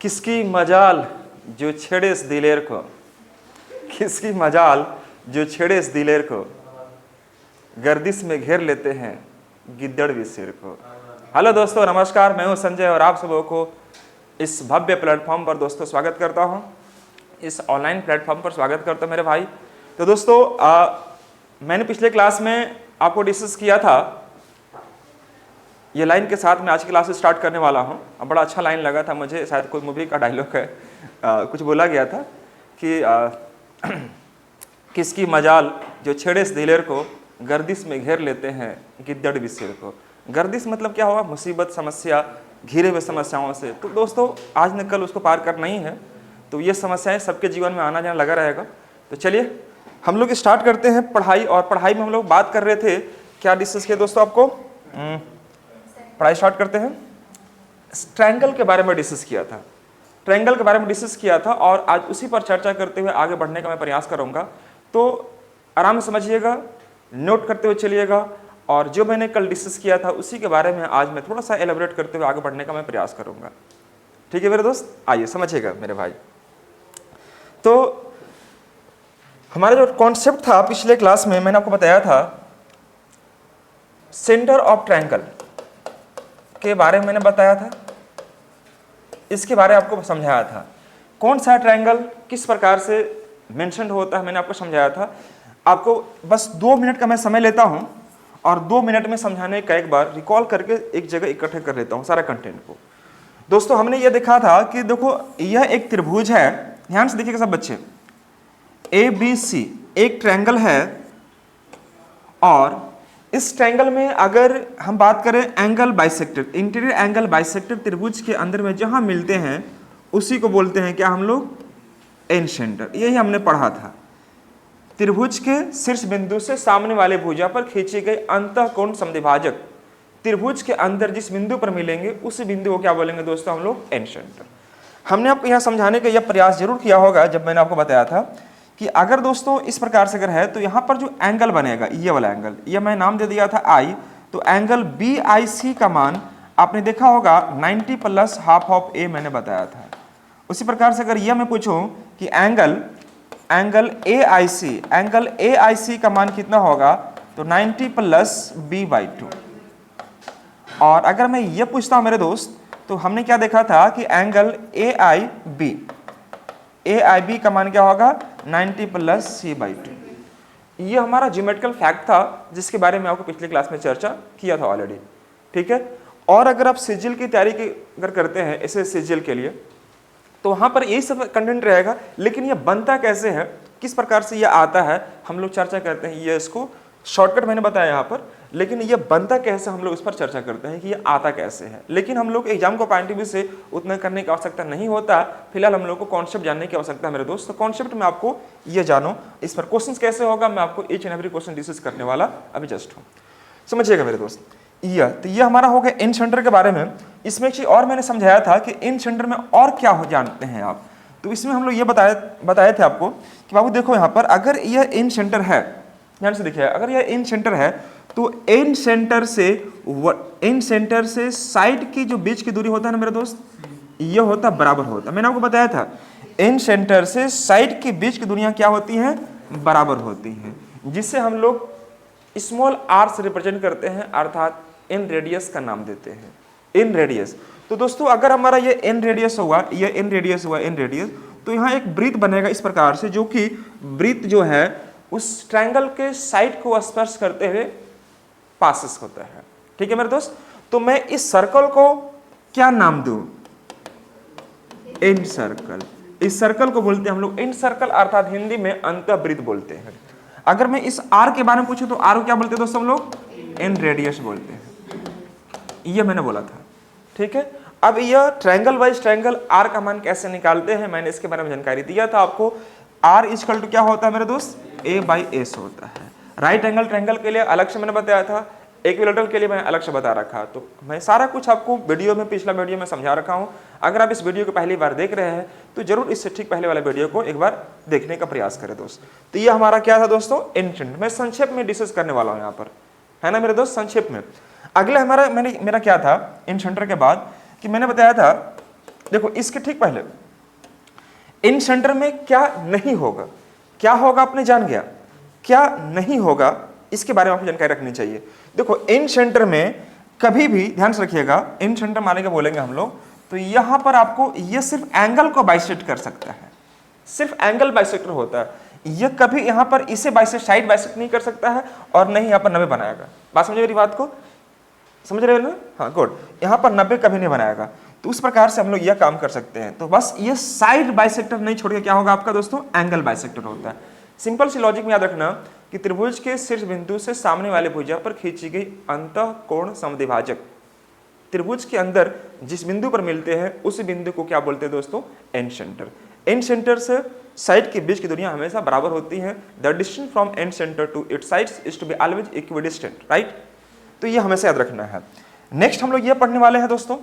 किसकी मजाल जो छेड़े इस दिलेर को, किसकी मजाल जो छेड़े इस दिलेर को, गर्दिश में घेर लेते हैं गिद्दड़ भी सिर को। हेलो दोस्तों, नमस्कार, मैं हूं संजय और आप सबों को इस भव्य प्लेटफॉर्म पर दोस्तों स्वागत करता हूं, इस ऑनलाइन प्लेटफॉर्म पर स्वागत करता हूं मेरे भाई। तो दोस्तों मैंने पिछले क्लास में आपको डिस्कस किया था, ये लाइन के साथ मैं आज की क्लास स्टार्ट करने वाला हूं। अब बड़ा अच्छा लाइन लगा था मुझे, शायद कोई मूवी का डायलॉग है, कुछ बोला गया था कि किसकी मजाल जो छेड़े इस दिलेर को, गर्दिश में घेर लेते हैं गिद्दड़ भी सिर को। गर्दिश मतलब क्या होगा? मुसीबत, समस्या, घिरे हुए समस्याओं से। तो दोस्तों आज न कल उसको पार करना ही है, तो ये समस्याएं सबके जीवन में आना जाना लगा रहेगा। तो चलिए हम लोग स्टार्ट करते हैं पढ़ाई। और पढ़ाई में हम लोग बात कर रहे थे, क्या डिस्कस किया दोस्तों? आपको पढ़ाई स्टार्ट करते हैं। ट्रायंगल के बारे में डिस्कस किया था, ट्रायंगल के बारे में डिस्कस किया था और आज उसी पर चर्चा करते हुए आगे बढ़ने का मैं प्रयास करूंगा। तो आराम से समझिएगा, नोट करते हुए चलिएगा, और जो मैंने कल डिस्कस किया था उसी के बारे में आज मैं थोड़ा सा एलेबोरेट करते हुए आगे बढ़ने का मैं प्रयास करूंगा। ठीक है मेरे दोस्त, आइए समझिएगा मेरे भाई। तो हमारा जो कॉन्सेप्ट था पिछले क्लास में, मैंने आपको बताया था सेंटर ऑफ ट्रायंगल के बारे में मैंने बताया था, इसके बारे में आपको समझाया था। कौन सा ट्रायंगल किस प्रकार से मेंशन होता है मैंने आपको समझाया था। आपको बस 2 मिनट का मैं समय लेता हूं और 2 मिनट में समझाने का एक बार रिकॉल करके एक जगह इकट्ठे कर लेता हूं सारा कंटेंट को। दोस्तों हमने ये देखा था कि देखो यह एक त्रिभुज है, ध्यान से देखिएगा सब बच्चे, ABC एक ट्रायंगल है, और इस ट्रायंगल में अगर हम बात करें angle bisector, interior angle bisector त्रिभुज के अंदर में जहां मिलते हैं उसी को बोलते हैं क्या हम लोग? Incentre. यही हमने पढ़ा था। त्रिभुज के शीर्ष बिंदु से सामने वाले भुजा पर खींची गई अंतःकोण समद्विभाजक त्रिभुज के अंदर जिस बिंदु पर मिलेंगे उस बिंदु को क्या बोलेंगे दोस्तों? हम लोग एन सेंटर। हमने आपको यहां समझाने का यह प्रयास जरूर किया होगा जब मैंने आपको बताया था कि अगर दोस्तों इस प्रकार से अगर है तो यहाँ पर जो एंगल बनेगा, ये वाला एंगल, ये मैं नाम दे दिया था आई, तो एंगल BIC का मान आपने देखा होगा 90 प्लस हाफ ऑफ ए मैंने बताया था। उसी प्रकार से अगर यह मैं पूछूं कि एंगल AIC का मान कितना होगा, तो 90 प्लस B/2। और अगर मैं ये पूछता हूं मेरे दोस्त, तो हमने क्या देखा था कि एंगल AIB का मान क्या होगा? 90 प्लस C/2। ये हमारा ज्योमेट्रिकल फैक्ट था जिसके बारे में आपको पिछले क्लास में चर्चा किया था ऑलरेडी। ठीक है। और अगर आप सिजिल की तैयारी अगर करते हैं ऐसे सिजिल के लिए, तो वहां पर यही सब कंटेंट रहेगा, लेकिन ये बनता कैसे है, किस प्रकार से ये आता है, हम लोग चर्चा करते हैं। ये इसको शॉर्टकट मैंने बताया यहाँ पर, लेकिन ये बनता कैसे हम लोग इस पर चर्चा करते हैं कि ये आता कैसे है। लेकिन हम लोग एग्जाम को पॉइंट ऑफ व्यू से उतना करने की आवश्यकता नहीं होता, फिलहाल हम लोग को कॉन्सेप्ट जानने की आवश्यकता है मेरे दोस्त। तो कॉन्सेप्ट में आपको ये जानो, इस पर क्वेश्चन कैसे होगा, मैं आपको each and every question discuss करने वाला अभी जस्ट हूँ, समझिएगा मेरे दोस्त। तो ये हमारा हो गया इन सेंटर के बारे में। इसमें एक चीज और मैंने समझाया था कि इन सेंटर में और क्या हो जानते हैं आप, तो इसमें हम लोग ये बताए थे आपको कि बाबू देखो यहाँ पर अगर यह इन सेंटर है, ध्यान से देखिए, अगर यह इन सेंटर है तो इन सेंटर से साइड की जो बीच की दूरी होता है ना मेरे दोस्त, यह होता बराबर होता। मैंने आपको बताया था इन सेंटर से साइड की बीच की दूरियां क्या होती हैं? बराबर होती हैं, जिससे हम लोग स्मॉल r से रिप्रेजेंट करते हैं, अर्थात इन रेडियस का नाम देते हैं, इन रेडियस। तो दोस्तों अगर हमारा ये इन रेडियस हुआ, ये इन रेडियस हुआ, इन रेडियस, तो यहाँ एक वृत्त बनेगा इस प्रकार से, जो कि वृत्त जो है उस ट्रायंगल के साइड को स्पर्श करते हुए पासेस होता है। ठीक है मेरे दोस्त। तो मैं इस सर्कल को क्या नाम दूं? इन सर्कल। इस सर्कल को बोलते हैं हम लोग इन सर्कल, अर्थात हिंदी में अंतःवृत्त बोलते हैं। अगर मैं इस आर के बारे में पूछूं तो आर को क्या बोलते हैं दोस्तों? हम लोग इन रेडियस बोलते हैं, ये मैंने बोला था। ठीक है। अब यह ट्रायंगल वाइज ट्रायंगल आर का मान कैसे निकालते हैं, मैंने इसके बारे में जानकारी दिया था आपको। आर इक्वल टू क्या होता है मेरे दोस्त? A/S होता है। राइट एंगल ट्रायंगल के लिए अलग से मैंने बताया था, इक्विलैटरल के लिए मैंने अलग से बता रखा। तो मैं सारा कुछ आपको वीडियो में, पिछला वीडियो में समझा रखा हूं। अगर आप इस वीडियो को पहली बार देख रहे हैं तो जरूर इससे ठीक पहले वाले वीडियो को एक बार देखने का प्रयास करें दोस्त। तो ये हमारा क्या था दोस्तों? इन सेंटर। मैं संक्षेप में डिस्कस करने वाला हूं यहाँ पर, है ना मेरे दोस्त, संक्षेप में। अगला मेरा क्या था इन सेंटर के बाद, कि मैंने बताया था देखो इसके ठीक पहले इन सेंटर में क्या नहीं होगा, क्या होगा आपने जान गया, क्या नहीं होगा इसके बारे में आपको जानकारी रखनी चाहिए। देखो इन सेंटर में कभी भी ध्यान से रखिएगा, इन सेंटर माने के बोलेंगे हम लोग, तो यहां पर आपको ये सिर्फ एंगल को बाइसेक्ट कर सकता है, सिर्फ एंगल बाइसेक्टर होता है। ये कभी यहां पर इसे बाइसेक्ट साइड बाइसेक्ट नहीं कर सकता है और नहीं यहां पर 90 बनाएगा। बात समझे मेरी बात को, समझ रहे हो ना? हाँ गुड, यहां पर 90 कभी नहीं बनाएगा। तो उस प्रकार से हम लोग यह काम कर सकते हैं। तो बस ये साइड बाइसेक्टर नहीं छोड़ के क्या होगा आपका दोस्तों, एंगल बाइसेक्टर होता है। सिंपल सी लॉजिक में याद रखना कि त्रिभुज के शीर्ष बिंदु से सामने वाले भुजा पर खींची गई अंतःकोण समद्विभाजक, त्रिभुज के अंदर जिस बिंदु पर मिलते हैं उस बिंदु को क्या बोलते हैं दोस्तों, एंड सेंटर। एंड सेंटर से साइड के बीच की दूरियां हमेशा बराबर होती हैं। The distance from incentre to its sides is to be always equidistant, right. तो ये हमेशा याद रखना है। नेक्स्ट हम लोग ये पढ़ने वाले हैं दोस्तों,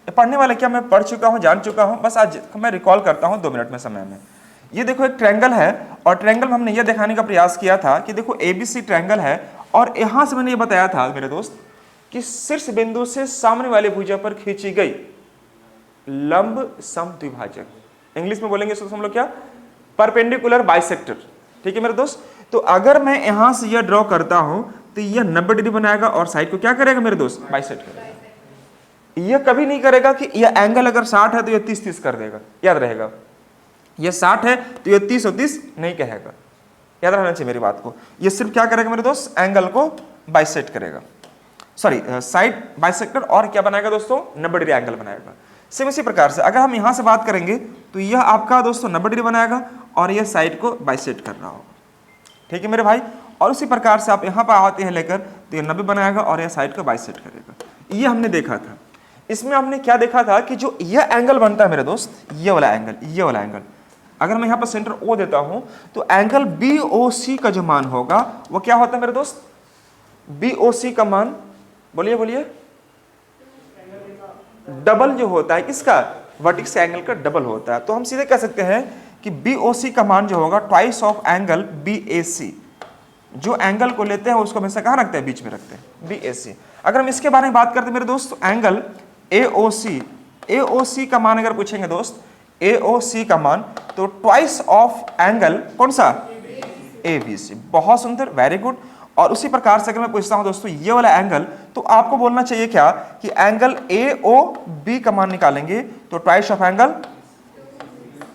पढ़ने वाले क्या मैं पढ़ चुका हूं, जान चुका हूं, बस आज मैं रिकॉल करता हूं 2 मिनट में समय में। ये देखो एक ट्रायंगल है और ट्रायंगल में हमने ये दिखाने का प्रयास किया था कि देखो एबीसी ट्रायंगल है और यहां से मैंने ये बताया था मेरे दोस्त कि शीर्ष बिंदु से सामने वाले भुजा पर खींची गई लंब समद्विभाजक, इंग्लिश में बोलेंगे इसको हम लोग क्या, परपेंडिकुलर बाइसेक्टर। ठीक है मेरे दोस्त। तो अगर मैं यहां से यह ड्रॉ करता हूं तो यह 90 डिग्री बनाएगा और साइड को क्या करेगा मेरे दोस्त, बाइसेक्ट करेगा। यह कभी नहीं करेगा कि यह एंगल अगर 60 है तो यह 30-30 कर देगा, याद रहेगा। यह 60 है तो यह 30 और 30 नहीं कहेगा, याद रहना चाहिए मेरी बात को। यह सिर्फ क्या करेगा मेरे दोस्त, एंगल को बाइसेक्ट करेगा, सॉरी साइड बाइसेक्टर, और क्या बनाएगा दोस्तों, 90 डिग्री एंगल बनाएगा। सेम इसी प्रकार से अगर हम यहां से बात करेंगे तो यह आपका दोस्तों 90 डिग्री बनाएगा और यह साइड को बाइसेक्ट कर रहा होगा। ठीक है मेरे भाई। और उसी प्रकार से आप यहां पर आते हैं लेकर तो यह 90 बनाएगा और यह साइड को बाइसेक्ट करेगा। ये हमने देखा था। इसमें हमने क्या देखा था कि जो यह एंगल बनता है मेरे दोस्त, ये वाला एंगल, अगर मैं यहां पर सेंटर O देता हूं तो एंगल BOC का जो मान होगा वो क्या होता है मेरे दोस्त, BOC का मान, बोलिए बोलिए, डबल जो होता है किसका, वर्टिक्स एंगल का डबल होता है। तो हम सीधे कह सकते हैं कि BOC का मान जो होगा ट्वाइस ऑफ एंगल BAC। जो एंगल को लेते हैं उसको हमेशा कहां रखते हैं, बीच में रखते हैं, BAC। अगर हम इसके बारे में बात करते हैं मेरे दोस्त, एंगल AOC का मान अगर पूछेंगे दोस्त, AOC का मान तो ट्वाइस ऑफ एंगल कौन सा, ABC। बहुत सुंदर, वेरी गुड। और उसी प्रकार से अगर मैं पूछता हूं दोस्तों ये वाला एंगल, तो आपको बोलना चाहिए क्या कि एंगल AOB का मान निकालेंगे तो ट्वाइस ऑफ एंगल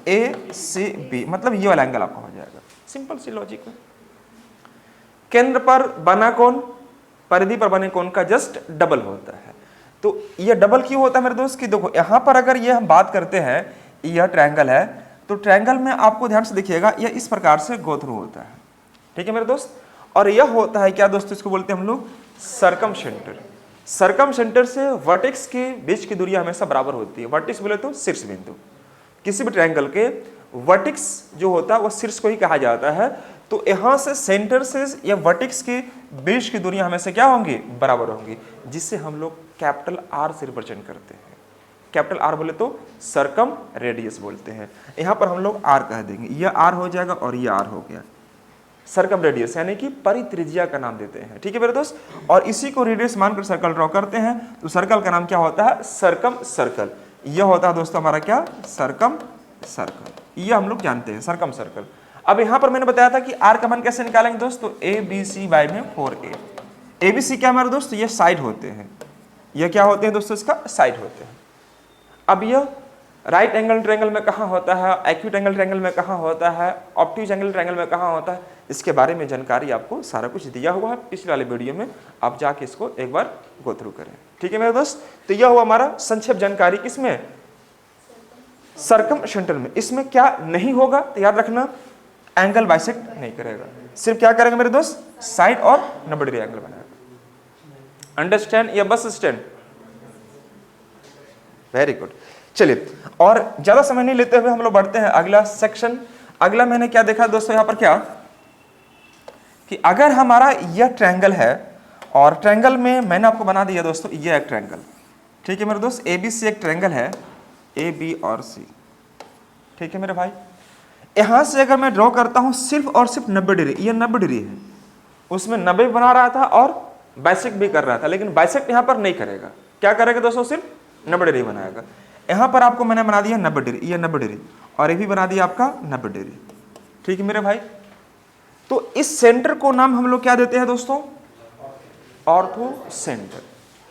ACB, मतलब ये वाला एंगल आपका हो जाएगा। सिंपल सी लॉजिक है। केंद्र पर बना कोण परिधि पर बने कोण का जस्ट डबल होता है। तो ये डबल क्यों होता है मेरे दोस्त, कि देखो यहां पर अगर ये हम बात करते हैं, यह ट्रायंगल है तो ट्रायंगल में आपको ध्यान से देखिएगा यह इस प्रकार से गो थ्रू होता है। ठीक है मेरे दोस्त। और यह होता है क्या दोस्तों, इसको बोलते हैं हम लोग सरकम सेंटर। सरकम सेंटर से वर्टेक्स के बीच की दूरी हमेशा बराबर होती है। वर्टेक्स बोले तो शीर्ष बिंदु, किसी भी ट्रायंगल के वर्टेक्स जो होता है वो शीर्ष को ही कहा जाता है। तो यहां से सेंटर से या वर्टेक्स के बीच की दूरियां हमेशा क्या होंगी, बराबर होंगी, जिससे हम लोग कैपिटल R से रिप्रेजेंट करते हैं। कैपिटल R बोले तो सरकम रेडियस बोलते हैं। यहां पर हम लोग R कह देंगे, यह R हो जाएगा और यह R हो गया। सरकम रेडियस यानी कि परित्रिज्या का नाम देते हैं। ठीक है मेरे दोस्त। और इसी को रेडियस मानकर सर्कल ड्रॉ करते हैं तो सर्कल का नाम क्या होता है, सरकम सर्कल। यह होता है दोस्तों हमारा क्या, सरकम सर्कल। यह हम लोग जानते हैं, सरकम सर्कल। अब यहां पर मैंने बताया था कि R का मान कैसे निकालेंगे दोस्तों, ABC बाय में 4A। ABC क्या हमारे दोस्त, ये साइड होते हैं, ये क्या होते हैं दोस्तों, इसका साइड होते हैं। अब यह राइट एंगल ट्रायंगल में कहाँ होता है, एक्यूट एंगल ट्रायंगल में कहाँ होता है, ऑब्ट्यूज एंगल ट्रायंगल में कहाँ होता है, इसके बारे में जानकारी आपको सारा कुछ दिया हुआ है पिछले वाले वीडियो में। आप जाके इसको एक बार गो थ्रू करें। ठीक है मेरे दोस्त। तो यह हुआ हमारा संक्षेप जानकारी किसमें, सरकम सेंटर में। इसमें क्या नहीं होगा तो याद रखना, एंगल बाइसेक्ट नहीं करेगा, सिर्फ क्या करेगा मेरे दोस्त, साइड और 90 डिग्री एंगल बनाएगा। अंडरस्टैंड या बस स्टैंड, वेरी गुड। चलिए और ज्यादा समय नहीं लेते हुए हम लोग बढ़ते हैं अगला सेक्शन। अगला मैंने क्या देखा दोस्तों, यहां पर क्या कि अगर हमारा यह ट्रायंगल है और ट्रायंगल में मैंने आपको बना दिया दोस्तों यह एक ट्रायंगल। ठीक है मेरे दोस्त, ABC एक ट्रायंगल है, AB और C। ठीक है मेरे भाई। यहां से अगर मैं ड्रॉ करता हूं सिर्फ और सिर्फ 90 डिग्री, यह 90 डिग्री है, उसमें 90 बना रहा था और बाइसेक्ट भी कर रहा था, लेकिन बाइसेक्ट यहां पर नहीं करेगा। क्या करेगा दोस्तों, सिर्फ 90 डिग्री बनाएगा। यहाँ पर आपको मैंने बना दिया 90 डिग्री, ये 90 डिग्री, और ये भी बना दिया आपका 90 डिग्री। ठीक है मेरे भाई। तो इस सेंटर को नाम हम लोग क्या देते हैं दोस्तों? Ortho centre.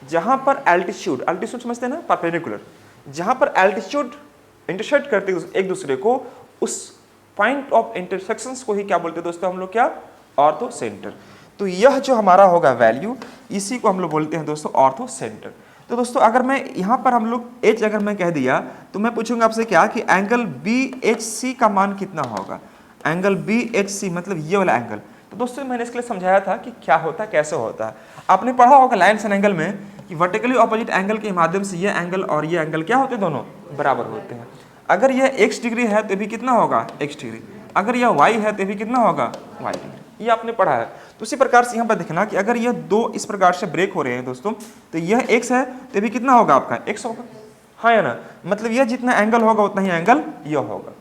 जहां पर एल्टीट्यूड, एल्टीट्यूड समझते हैं ना, परपेंडिकुलर, जहां पर एल्टीट्यूड इंटरसेक्ट करते हैं एक दूसरे को, उस पॉइंट ऑफ इंटरसेक्शंस को ही क्या बोलते हैं दोस्तों हम लोग? क्या? Ortho centre. तो यह जो हमारा होगा वैल्यू, इसी को हम लोग बोलते हैं दोस्तों ऑर्थो सेंटर। तो दोस्तों अगर मैं यहाँ पर हम लोग एच अगर मैं कह दिया तो मैं पूछूंगा आपसे क्या कि एंगल BHC का मान कितना होगा? एंगल BHC मतलब ये वाला एंगल। तो दोस्तों मैंने इसके लिए समझाया था कि क्या होता है, कैसे होता है। आपने पढ़ा होगा लाइन्स एंड एंगल में कि वर्टिकली ऑपोजिट एंगल के माध्यम से ये एंगल और ये एंगल क्या होते हैं? दोनों बराबर होते हैं। अगर यह x डिग्री है तो भी कितना होगा? x degree. अगर यह y है तो भी कितना होगा? y degree. ये आपने पढ़ा है। तो उसी प्रकार से यहाँ पर देखना कि अगर यह दो इस प्रकार से ब्रेक हो रहे हैं दोस्तों, तो यह x है तो भी कितना होगा आपका? x होगा, हाँ या ना? मतलब यह जितना एंगल होगा उतना ही एंगल यह होगा।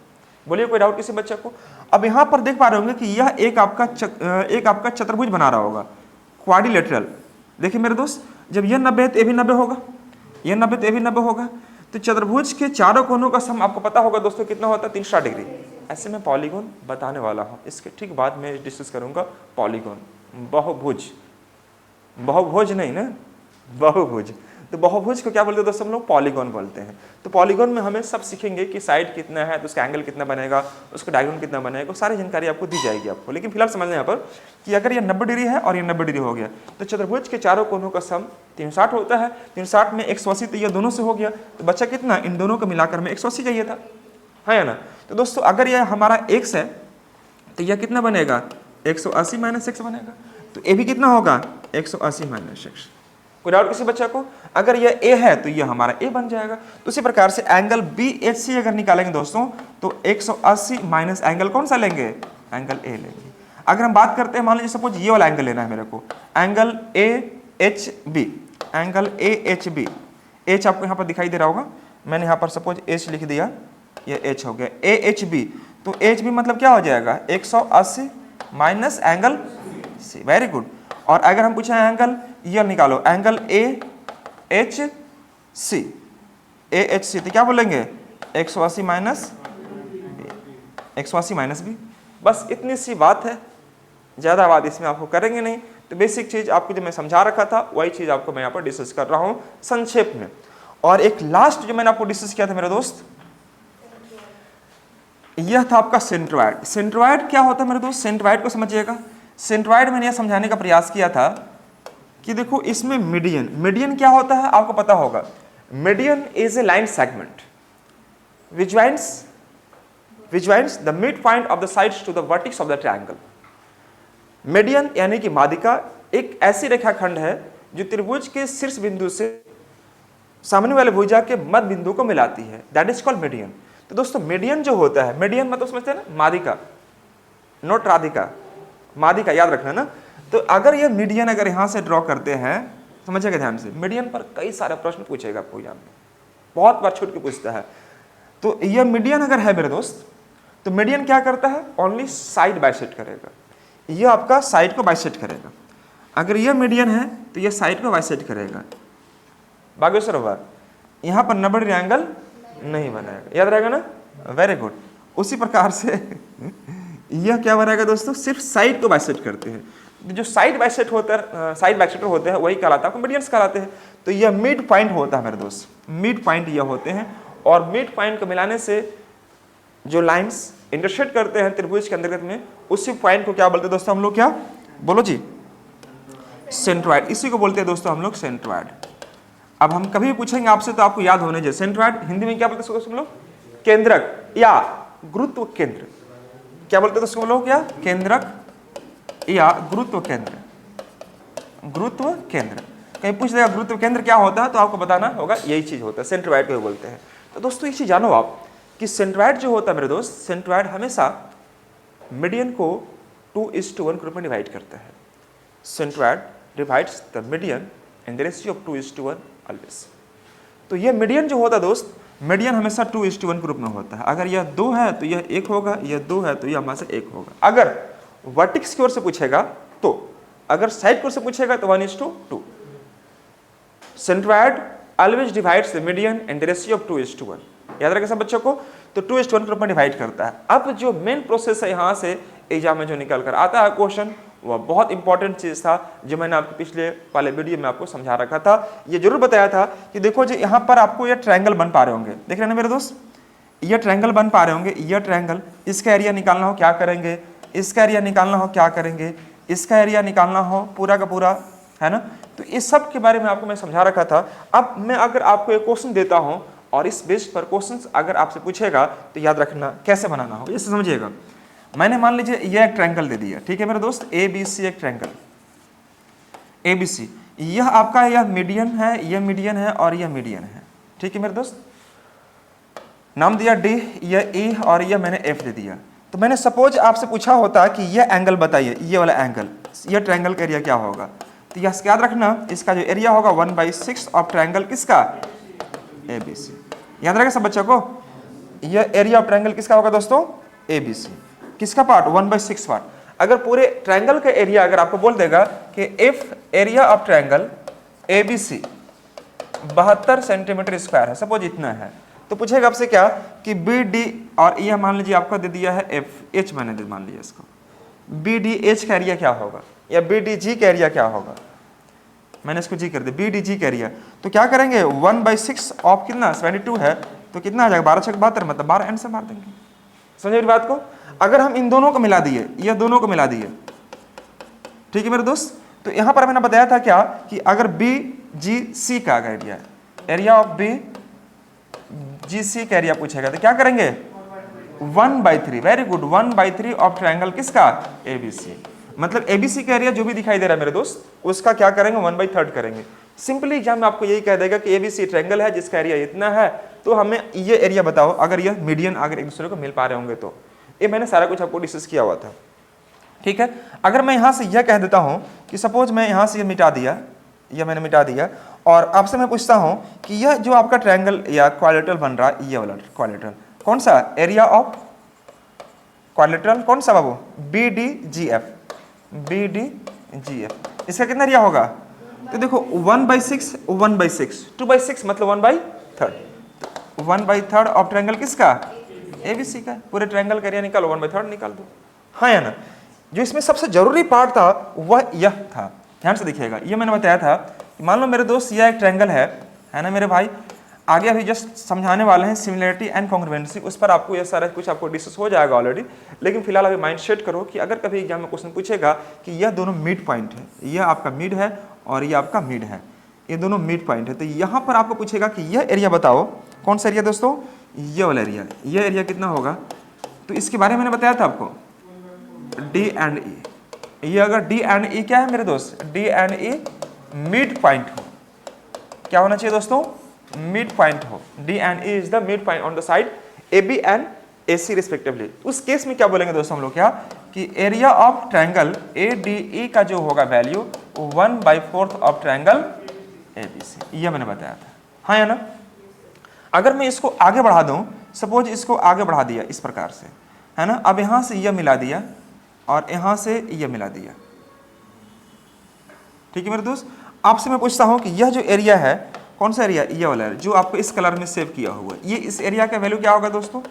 बोलिए कोई डाउट किसी बच्चे को? अब यहाँ पर देख पा रहे होंगे कि यह एक आपका चतुर्भुज बना रहा होगा, क्वाड्रिलेटरल। देखिए मेरे दोस्त, जब यह 90 है तो ये भी 90 होगा, यह 90 तो ये भी 90 होगा। तो चतुर्भुज के चारों कोनों का सम आपको पता होगा दोस्तों कितना होता है? 360 डिग्री। ऐसे मैं पॉलीगॉन बताने वाला हूँ, इसके ठीक बाद में डिस्कस करूँगा पॉलीगॉन। बहुभुज, बहुभुज नहीं ना, बहुभुज। तो बहुभुज को क्या बोलते हैं दोस्तों हम लोग? पॉलीगॉन बोलते हैं। तो पॉलीगॉन में हमें सब सीखेंगे कि साइड कितना है, तो उसका एंगल कितना बनेगा, उसका डायगोनल कितना बनेगा, सारी जानकारी आपको दी जाएगी आपको। लेकिन फिलहाल समझना यहाँ पर कि अगर ये 90 डिग्री है और ये 90 डिग्री हो गया तो चतुर्भुज के चारों कोनों का सम 360 होता है। 360 में 180 तो ये दोनों से हो गया, तो बच्चा कितना? इन दोनों को मिलाकर में 180 चाहिए था, है या ना? तो दोस्तों अगर यह हमारा x है तो यह कितना बनेगा? 180 माइनस x बनेगा। तो ये भी कितना होगा? 180 माइनस x। कोई डाउट किसी बच्चा को? अगर यह a है तो यह हमारा a बन जाएगा। तो उसी प्रकार से एंगल BHC अगर निकालेंगे दोस्तों तो 180 माइनस एंगल कौन सा लेंगे? एंगल a लेंगे। अगर हम बात करते हैं, मान लीजिए सपोज ये वाला एंगल लेना है मेरे को, angle AHB, angle AHB। h आपको यहाँ पर दिखाई दे रहा होगा, मैंने यहाँ पर सपोज h लिख दिया, ये h हो गया AHB। तो HB मतलब क्या हो जाएगा? 180 minus angle C। Very good. और अगर हम पूछे एंगल ये निकालो, एंगल AHC, AHC तो क्या बोलेंगे? 180 माइनस 180 माइनस B। बस इतनी सी बात है, ज़्यादा बात इसमें आपको करेंगे नहीं। तो बेसिक चीज़ आपको जो मैं समझा रखा था वही चीज़ आपको मैं यहाँ पर डिस्कस कर रहा हूँ संक्षेप में। और एक लास्ट जो मैंने आपको डिस्कस किया था मेरे दोस्त, यह था आपका सेंट्रोइड। सेंट्रोइड क्या होता है मेरे दोस्त? सेंट्रोइड को समझिएगा। सेंट्रोइड मैंने यह समझाने का प्रयास किया था कि देखो इसमें मीडियन, मीडियन क्या होता है आपको पता होगा। Median is a line segment which joins the midpoint of the sides to the vertex of the triangle। Median यानी कि माध्यिका एक ऐसी रेखाखंड है जो त्रिभुज के शीर्ष बिंदु से सामने वाले भुजा के मध्य बिंदु को मिलाती है, दैट इज कॉल्ड मीडियन। तो दोस्तों मीडियन जो होता है, मीडियन मतलब समझते हैं ना, माध्यिका, नोट राधिका, माध्यिका याद रखना ना। तो अगर ये मीडियन अगर यहाँ से ड्रॉ करते हैं, समझिएगा ध्यान से, मीडियन पर कई सारे प्रश्न पूछेगा आपको एग्जाम में, बहुत बार छूट के पूछता है। तो ये मीडियन अगर है मेरे दोस्त, तो मीडियन क्या करता है? ओनली साइड बाइसेक्ट करेगा, ये आपका साइड को बाइसेक्ट करेगा। अगर ये मीडियन है तो ये साइड को बाइसेक्ट करेगा। बागेश्वर बार यहाँ पर 90 डिग्री एंगल नहीं बनाएगा, याद रहेगा ना? Very good. उसी प्रकार से यह क्या बनाएगा दोस्तों? सिर्फ साइड को बाइसेक्ट करते हैं। जो साइड बाइसेक्ट होता है, साइड बाइसेक्टर होते हैं वही कहलाता है, मीडियंस कहलाते हैं। तो यह मिड पॉइंट होता है मेरे दोस्त, मिड पॉइंट यह होते हैं। और मिड पॉइंट को मिलाने से जो लाइंस इंटरसेक्ट करते हैं त्रिभुज के अंतर्गत में, उसी पॉइंट को क्या बोलते हैं दोस्तों हम लोग? क्या बोलो जी? सेंट्रोइड। इसी को बोलते हैं दोस्तों हम लोग सेंट्रोइड। अब हम कभी भी पूछेंगे आपसे तो आपको याद होने चाहिए, सेंट्रोइड हिंदी में क्या बोलते हैं दोस्तों हम लोग? केंद्रक या गुरुत्व केंद्र। क्या बोलते हैं दोस्तों हम लोग? क्या? केंद्रक या गुरुत्व केंद्र। गुरुत्व केंद्र कहीं पूछ देगा गुरुत्व केंद्र क्या होता है तो आपको बताना होगा यही चीज होता है, सेंट्रोइड को बोलते हैं। तो दोस्तों ये चीज जानो आप कि सेंट्रोइड जो होता है मेरे दोस्त, सेंट्रोइड हमेशा मीडियन को 2:1 ग्रुप में डिवाइड करता है। Centroid divides the median in the ratio of 2:1 always. तो ये मीडियन जो होता है दोस्त, मीडियन हमेशा 2:1 ग्रुप में होता है। अगर यह 2 है तो यह 1 होगा, यह 2 है तो यह हमारे से 1 होगा। अगर वर्टेक्स की ओर से पूछेगा तो, अगर साइड की ओर से पूछेगा तो 1:2। Centroid always divides the median and the ratio of 2:1। याद रखें सब बच्चों को, तो 2:1 के रूप में डिवाइड करता है। अब जो मेन प्रोसेस है यहाँ से एग्जाम में जो निकल कर आता है क्वेश्चन, वह बहुत इंपॉर्टेंट चीज़ था जो मैंने आपके पिछले वाले वीडियो में आपको समझा रखा था। ये जरूर बताया था कि देखो जी यहाँ पर आपको ये ट्रायंगल बन पा रहे होंगे, देख रहे हैं ना मेरे दोस्त, ये ट्रायंगल बन पा रहे होंगे, ये ट्रायंगल, इसका एरिया निकालना हो क्या करेंगे, इसका एरिया निकालना हो क्या करेंगे, इसका एरिया निकालना हो पूरा का पूरा, है ना। तो इस सब के बारे में आपको मैं समझा रखा था। अब मैं अगर आपको एक क्वेश्चन देता हूँ और इस बेस पर क्वेश्चन अगर आपसे पूछेगा तो याद रखना कैसे बनाना हो, इसे समझिएगा। मैंने मान लीजिए ये एक ट्रायंगल दे दिया, ठीक है मेरे दोस्त, ABC एक ट्रायंगल ABC, यह आपका यह मीडियन है, यह मीडियन है और यह मीडियन है, ठीक है मेरे दोस्त। नाम दिया D, यह E और यह मैंने F दे दिया। तो मैंने सपोज आपसे पूछा होता कि यह एंगल बताइए, ये वाला एंगल, यह ट्रायंगल का एरिया क्या होगा, तो यह याद रखना इसका जो एरिया होगा 1/6 ऑफ ट्रायंगल किसका, ABC। याद रखें सब बच्चों को, यह एरिया ऑफ ट्रायंगल किसका होगा दोस्तों, ABC। किसका पार्ट, 1/6 पार्ट। अगर पूरे ट्रायंगल का एरिया अगर आपको बोल देगा कि if area of triangle ABC 72 centimetre square है, सपोज इतना है, तो पूछेगा आपसे क्या कि BD, और यह मान लीजिए आपका दे दिया है H मैंने दे मान लिया इसको, BDH का एरिया क्या होगा या BDG का एरिया क्या होगा, मैंने इसको G कर दिया, BDG का एरिया। तो क्या करेंगे 1/6 ऑफ कितना 72 है, तो कितना आ जाएगा 12×6 = 72, मतलब 12 एंड से मार देंगे। समझे मेरी बात को। अगर हम इन दोनों को मिला दिए, ये दोनों को मिला दिए, ठीक है मेरे दोस्त, तो यहां पर मैंने बताया था क्या कि अगर BGC का एरिया है, एरिया ऑफ BGC का एरिया पूछेगा तो क्या करेंगे 1/3, वेरी गुड, 1/3 ऑफ ट्रायंगल किसका, ABC। मतलब ABC का एरिया जो भी दिखाई दे रहा है मेरे दोस्त, उसका क्या करेंगे 1/3 करेंगे। सिंपली एग्जाम में आपको यही कह देगा कि ABC ट्रायंगल है जिसका एरिया इतना है, तो हमें ये एरिया बताओ अगर यह मीडियन अगर एक दूसरे को मिल पा रहे होंगे तो। ये मैंने सारा कुछ आपको डिस्कस किया हुआ था, ठीक है। अगर मैं यहाँ से यह कह देता हूँ कि सपोज मैं यहाँ से ये मिटा दिया, यह मैंने मिटा दिया, और आपसे मैं पूछता हूँ कि यह जो आपका ट्रायंगल या क्वाड्रिलेटरल बन रहा है, ये वाला क्वाड्रिलेटरल कौन सा, एरिया ऑफ क्वाड्रिलेटरल कौन सा बाबू, BDGF, इसका कितना एरिया होगा, तो देखो 1/6 1/6 2/6 मतलब 1/3, 1/3 ऑफ ट्रायंगल किसका, ABC का। पूरे ट्रायंगल का एरिया निकालो 1/3 निकाल दो, हाँ या ना। जो इसमें सबसे जरूरी पार्ट था वह यह था, ध्यान से देखिएगा। ये मैंने बताया था कि मान लो मेरे दोस्त यह एक ट्रायंगल है ना मेरे भाई, आगे अभी जस्ट समझाने वाले हैं सिमिलरिटी एंड कॉन्ग्रुएंसी, उस पर आपको यह सारा कुछ आपको डिस्कस हो जाएगा ऑलरेडी। लेकिन फिलहाल अभी माइंड सेट करो कि अगर कभी एग्जाम में क्वेश्चन पूछेगा कि यह दोनों मिड पॉइंट है, यह आपका मिड है और यह आपका मिड है, ये दोनों मिड पॉइंट है, तो यहाँ पर आपको पूछेगा कि यह एरिया बताओ कौन सा एरिया दोस्तों, ये वाला एरिया, ये एरिया कितना होगा, तो इसके बारे में मैंने बताया था आपको D एंड E। ये अगर D एंड E क्या है मेरे दोस्त, D and E mid point हो, क्या होना चाहिए दोस्तों, मिड पॉइंट हो। D and E is the mid point on the side AB and AC respectively. उस केस में क्या बोलेंगे दोस्तों हम लोग, क्या कि एरिया ऑफ ट्रायंगल ADE का जो होगा वैल्यू 1/4 ऑफ ट्रायंगल ABC, ये मैंने बताया था, हाँ या ना। अगर मैं इसको आगे बढ़ा दूं, सपोज इसको आगे बढ़ा दिया इस प्रकार से, है ना, अब यहां से यह मिला दिया और यहां से यह मिला दिया, ठीक है मेरे दोस्त। आपसे मैं पूछता हूं कि यह जो एरिया है कौन सा एरिया, ये वाला है जो आपको इस कलर में सेव किया हुआ है, ये इस एरिया का वैल्यू क्या होगा दोस्तों,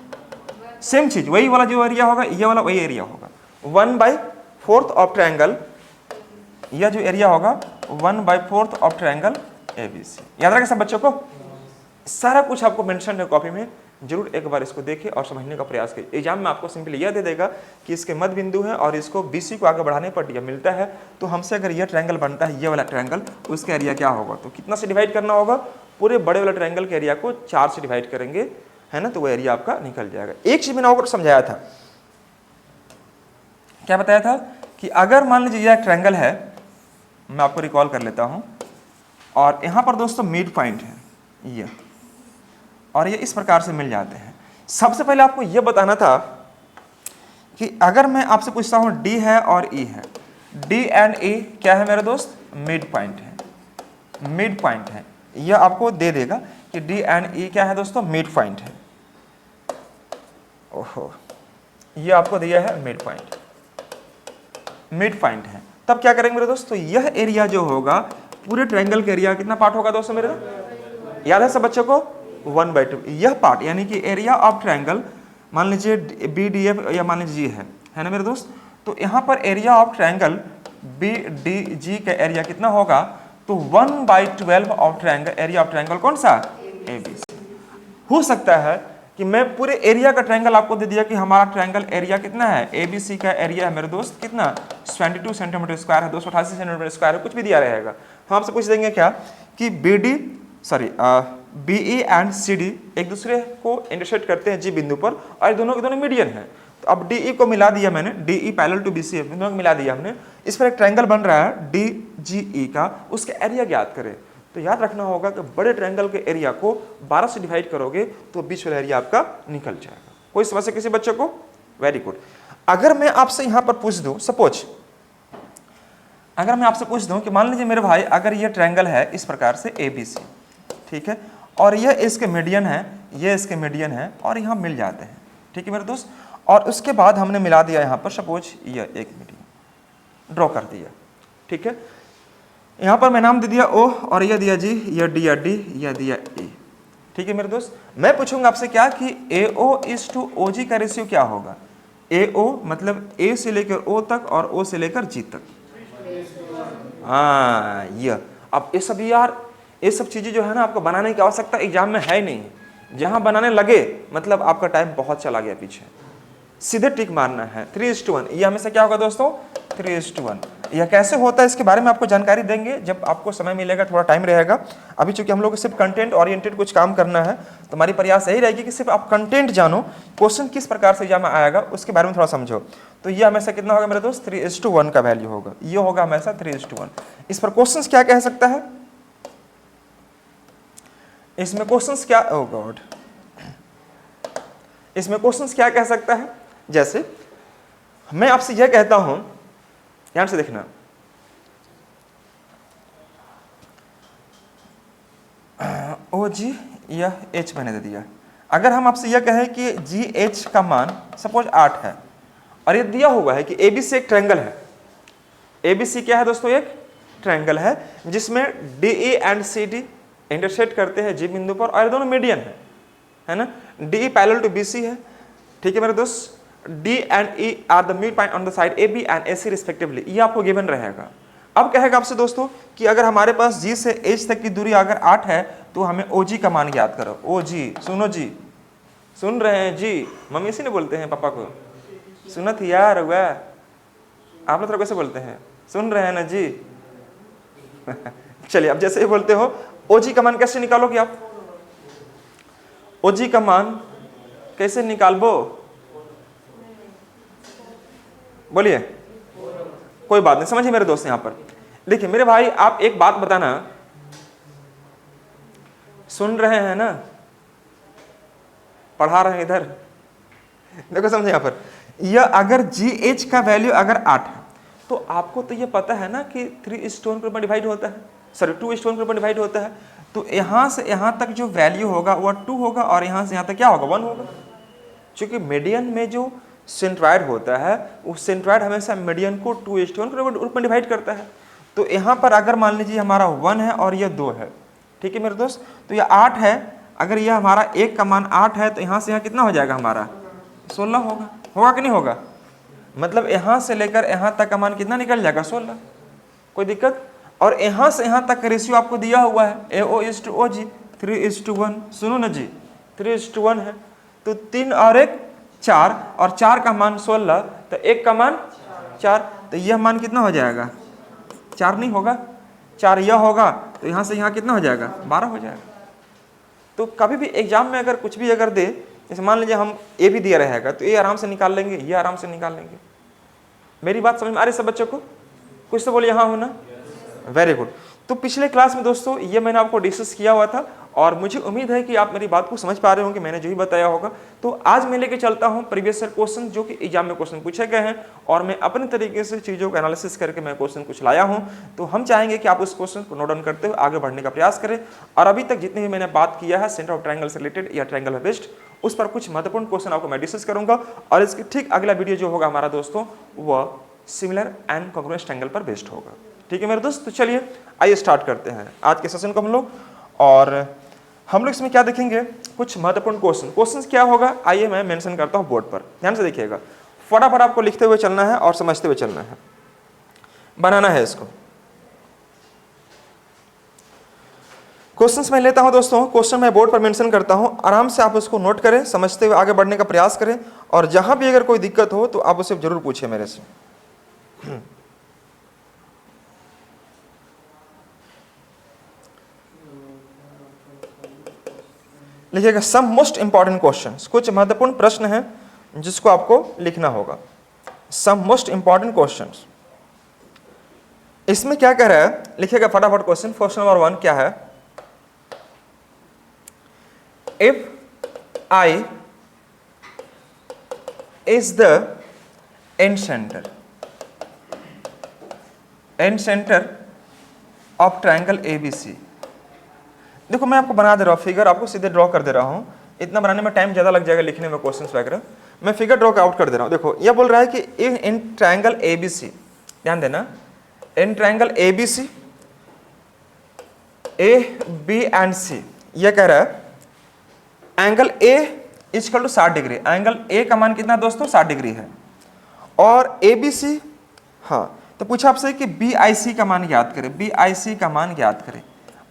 सेम चीज, वही वाला जो एरिया होगा, ये वाला वही एरिया होगा, 1/4 ऑफ ट्रायंगल, यह जो एरिया होगा 1/4 ऑफ ट्रायंगल ABC। याद रखें सब बच्चों को, सारा कुछ आपको मेंशन है कॉपी में, जरूर एक बार इसको देखें और समझने का प्रयास करें। एग्जाम में आपको सिंपली यह दे देगा कि इसके मध्य बिंदु है और इसको BC को आगे बढ़ाने पर यह मिलता है, तो हमसे अगर यह ट्रायंगल बनता है, ये वाला ट्रायंगल, उसका एरिया क्या होगा, तो कितना से डिवाइड करना होगा, पूरे बड़े वाले ट्रायंगल के एरिया को 4 से डिवाइड करेंगे, है ना, तो वो एरिया आपका निकल जाएगा। एक चीज मैंने और समझाया था, क्या बताया था कि अगर मान लीजिए यह ट्रायंगल है, मैं आपको रिकॉल कर लेता हूं, और यहां पर दोस्तों मिड पॉइंट है ये, और ये इस प्रकार से मिल जाते हैं। सबसे पहले आपको यह बताना था कि अगर मैं आपसे पूछता हूं D है और E है, D एंड E क्या है मेरे दोस्त, मिड पॉइंट है, मिड पॉइंट है, यह आपको दे देगा कि D एंड E क्या है दोस्तों, मिड पॉइंट है। ओहो, यह आपको दिया है मिड पॉइंट, मिड पॉइंट है। तब क्या करेंगे मेरे दोस्तों, यह एरिया जो होगा पूरे ट्रायंगल का एरिया कितना पार्ट होगा दोस्तों मेरे, याद है सब बच्चों को, 1/2। यह पार्ट यानी कि एरिया ऑफ ट्रायंगल, मान लीजिए BDF या मान लीजिए है ना मेरे दोस्त। तो यहाँ पर एरिया ऑफ ट्रायंगल BDG का एरिया कितना होगा, तो 1/12 of triangle, area of triangle कौन सा, ABC। हो सकता है कि मैं पूरे एरिया का ट्रायंगल आपको दे दिया कि हमारा ट्रायंगल एरिया कितना है, ABC का एरिया है मेरे दोस्त कितना, 22 सेंटीमीटर स्क्वायर है, 288 सेंटीमीटर स्क्वायर है, कुछ भी दिया रहेगा। हम आपसे पूछ देंगे क्या कि BE एंड CD एक दूसरे को इंटरसेक्ट करते हैं G बिंदु पर, और दोनों के दोनों मीडियन है। तो अब DE को मिला दिया मैंने, DE पैरेलल टू BC दोनों को मिला दिया हमने, इस पर एक ट्रायंगल बन रहा है DGE का, उसके एरिया ज्ञात करें। तो याद रखना होगा कि बड़े ट्रायंगल के एरिया को 12 से डिवाइड करोगे तो बीच वाला एरिया आपका निकल जाएगा। कोई समस्या किसी बच्चे को? Very good. अगर मैं आपसे यहां पर पूछ दूं, सपोज अगर मैं आपसे पूछ दूं कि मान लीजिए मेरे भाई अगर ये ट्रायंगल है इस प्रकार से ABC, ठीक है, और यह इसके मीडियन है, ये इसके मीडियन है, और यहाँ मिल जाते हैं, ठीक है मेरे दोस्त। और उसके बाद हमने मिला दिया यहाँ पर सपोज ये एक मीडियन ड्रॉ कर दिया, ठीक है। यहाँ पर मैं नाम दे दिया O और यह दिया G, यह D या D, यह दिया E, ठीक है मेरे दोस्त। मैं पूछूंगा आपसे क्या कि AO/OG का रेशियो क्या होगा। AO मतलब A से लेकर O तक और O से लेकर G तक। हाँ यह, अब ये सब यार, ये सब चीजें जो है ना आपको बनाने की आवश्यकता एग्जाम में है नहीं, जहां बनाने लगे मतलब आपका टाइम बहुत चला गया पीछे, सीधे टिक मारना है। 3:1 ये हमेशा क्या होगा दोस्तों, 3:1। यह कैसे होता है इसके बारे में आपको जानकारी देंगे जब आपको समय मिलेगा, थोड़ा टाइम रहेगा। अभी चूंकि हम लोग को सिर्फ कंटेंट ओरिएंटेड कुछ काम करना है, तो हमारी प्रयास यही रहेगी कि सिर्फ आप कंटेंट जानो, क्वेश्चन किस प्रकार से एग्जाम में आएगा उसके बारे में थोड़ा समझो। तो ये हमेशा कितना होगा मेरे दोस्त, 3:1 का वैल्यू होगा, ये होगा हमेशा 3:1। इस पर क्वेश्चन क्या कह सकता है, इसमें क्वेश्चंस क्या, ओह गॉड, इसमें क्वेश्चंस क्या कह सकता है। जैसे मैं आपसे यह कहता हूं, ध्यान से देखना, OG या H मैंने दे दिया। अगर हम आपसे यह कहें कि GH का मान सपोज 8 है, और ये दिया हुआ है कि ABC एक ट्रायंगल है। ABC क्या है दोस्तों, एक ट्रायंगल है जिसमें DE एंड CD इंटरसेक्ट करते हैं G बिंदु पर, और दोनों मीडियन है ना। DE पैरेलल टू BC है, ठीक है मेरे दोस्त। D and E are the mid point on the side AB and AC respectively, ये आपको गिवन रहेगा। अब कहेगा आपसे दोस्तों कि अगर हमारे पास G से H तक की दूरी अगर 8 है तो हमें OG का मान याद करो। OG, सुनो जी, सुन रहे हैं जी, मम्मी इसी ने बोलते हैं पापा को, सुना थी यार हुआ, आप लोग कैसे बोलते हैं, सुन रहे हैं ना जी। चलिए अब जैसे ही बोलते हो, OG का मान कैसे निकालोगे आप, OG का मान कैसे निकालबो, बोलिए। कोई बात नहीं, समझिए मेरे दोस्त। यहां पर देखिए मेरे भाई, आप एक बात बताना, सुन रहे हैं ना, पढ़ा रहे हैं इधर, देखो समझे। यहां पर यह अगर GH का वैल्यू अगर 8 है तो आपको तो ये पता है ना कि 3:1 के ऊपर डिवाइड होता है, सॉरी 2:1 के ऊपर डिवाइड होता है। तो यहां से यहां तक जो वैल्यू होगा वह 2 होगा, और यहां से यहां तक क्या होगा, 1 होगा। क्योंकि मीडियन में जो सेंट्रॉइड होता है, उस सेंट्रॉइड हमेशा मीडियन को 2:1 के रूप में डिवाइड करता है। तो यहाँ पर अगर मान लीजिए हमारा 1 है और यह 2 है, ठीक है मेरे दोस्त, तो यह 8 है, अगर यह हमारा 1 का मान 8 है तो यहाँ से यहाँ कितना हो जाएगा हमारा, 16 होगा। होगा कि नहीं होगा, मतलब यहाँ से लेकर यहाँ तक का मान कितना निकल जाएगा, 16। कोई दिक्कत। और यहाँ से यहाँ तक का रेशियो आपको दिया हुआ है AO/OG 3:1, सुनो ना जी, 3:1 है। तो 3 और 1 4, और 4 का मान 16, तो 1 का मान 4, तो यह मान कितना हो जाएगा, 4 नहीं होगा, 4 यह होगा, तो यहाँ से यहाँ कितना हो जाएगा, 12 हो जाएगा। तो कभी भी एग्जाम में अगर कुछ भी अगर दे, जैसे मान लीजिए हम A भी दिया रहेगा, तो A आराम से निकाल लेंगे, ये आराम से निकाल लेंगे। मेरी बात समझ में आ रही सब बच्चों को, कुछ तो बोलिए हाँ होना। Very good. तो पिछले क्लास में दोस्तों ये मैंने आपको डिस्कस किया हुआ था, और मुझे उम्मीद है कि आप मेरी बात को समझ पा रहे होंगे, मैंने जो भी बताया होगा। तो आज मैं लेके चलता हूं प्रीवियस ईयर क्वेश्चन जो कि एग्जाम में क्वेश्चन पूछे गए हैं, और मैं अपने तरीके से चीज़ों का एनालिसिस करके मैं क्वेश्चन कुछ लाया हूं। तो हम चाहेंगे कि आप उस क्वेश्चन को नोट डाउन करते हुए आगे बढ़ने का प्रयास करें। और अभी तक जितनी भी मैंने बात किया है सेंटर ऑफ ट्रायंगल से रिलेटेड या ट्रायंगल है बेस्ड, उस पर कुछ महत्वपूर्ण क्वेश्चन आपको मैं डिस्कस करूंगा। और इसके ठीक अगला वीडियो जो होगा हमारा दोस्तों, वह सिमिलर एंड कॉन्ग्रुएंस ट्रायंगल पर बेस्ड होगा। ठीक है मेरे दोस्त, तो चलिए आइए स्टार्ट करते हैं आज के सेशन को हम लोग। और हम लोग इसमें क्या देखेंगे, कुछ महत्वपूर्ण क्वेश्चन क्या होगा, आइए मैं मेंशन करता हूं बोर्ड पर, ध्यान से देखिएगा, फटाफट आपको लिखते हुए चलना है और समझते हुए चलना है, बनाना है इसको। क्वेश्चंस मैं लेता हूं दोस्तों, क्वेश्चन मैं बोर्ड पर मेंशन करता हूं, आराम से आप उसको नोट करें, समझते हुए आगे बढ़ने का प्रयास करें, और जहां भी अगर कोई दिक्कत हो तो आप उसे जरूर पूछें मेरे से। लिखिएगा सम मोस्ट इंपॉर्टेंट क्वेश्चंस, कुछ महत्वपूर्ण प्रश्न हैं जिसको आपको लिखना होगा। सम मोस्ट इंपॉर्टेंट क्वेश्चंस, इसमें क्या कह रहा है, लिखिएगा फटाफट क्वेश्चन नंबर 1 क्या है, if I is the and centre of triangle ABC. देखो मैं आपको बना दे रहा हूँ, फिगर आपको सीधे ड्रॉ कर दे रहा हूँ, इतना बनाने में टाइम ज़्यादा लग जाएगा लिखने में क्वेश्चंस वगैरह, मैं फिगर ड्रॉ आउट कर दे रहा हूँ। देखो ये बोल रहा है कि इन ट्रायंगल एबीसी, ध्यान देना, in triangle ABC A B and C, ये कह रहा है angle A equal to 60 degree, angle A का मान कितना दोस्तों 60 डिग्री है, और ए बी सी, हाँ तो पूछा आपसे कि बी आई सी का मान ज्ञात करें, बी आई सी का मान ज्ञात करें,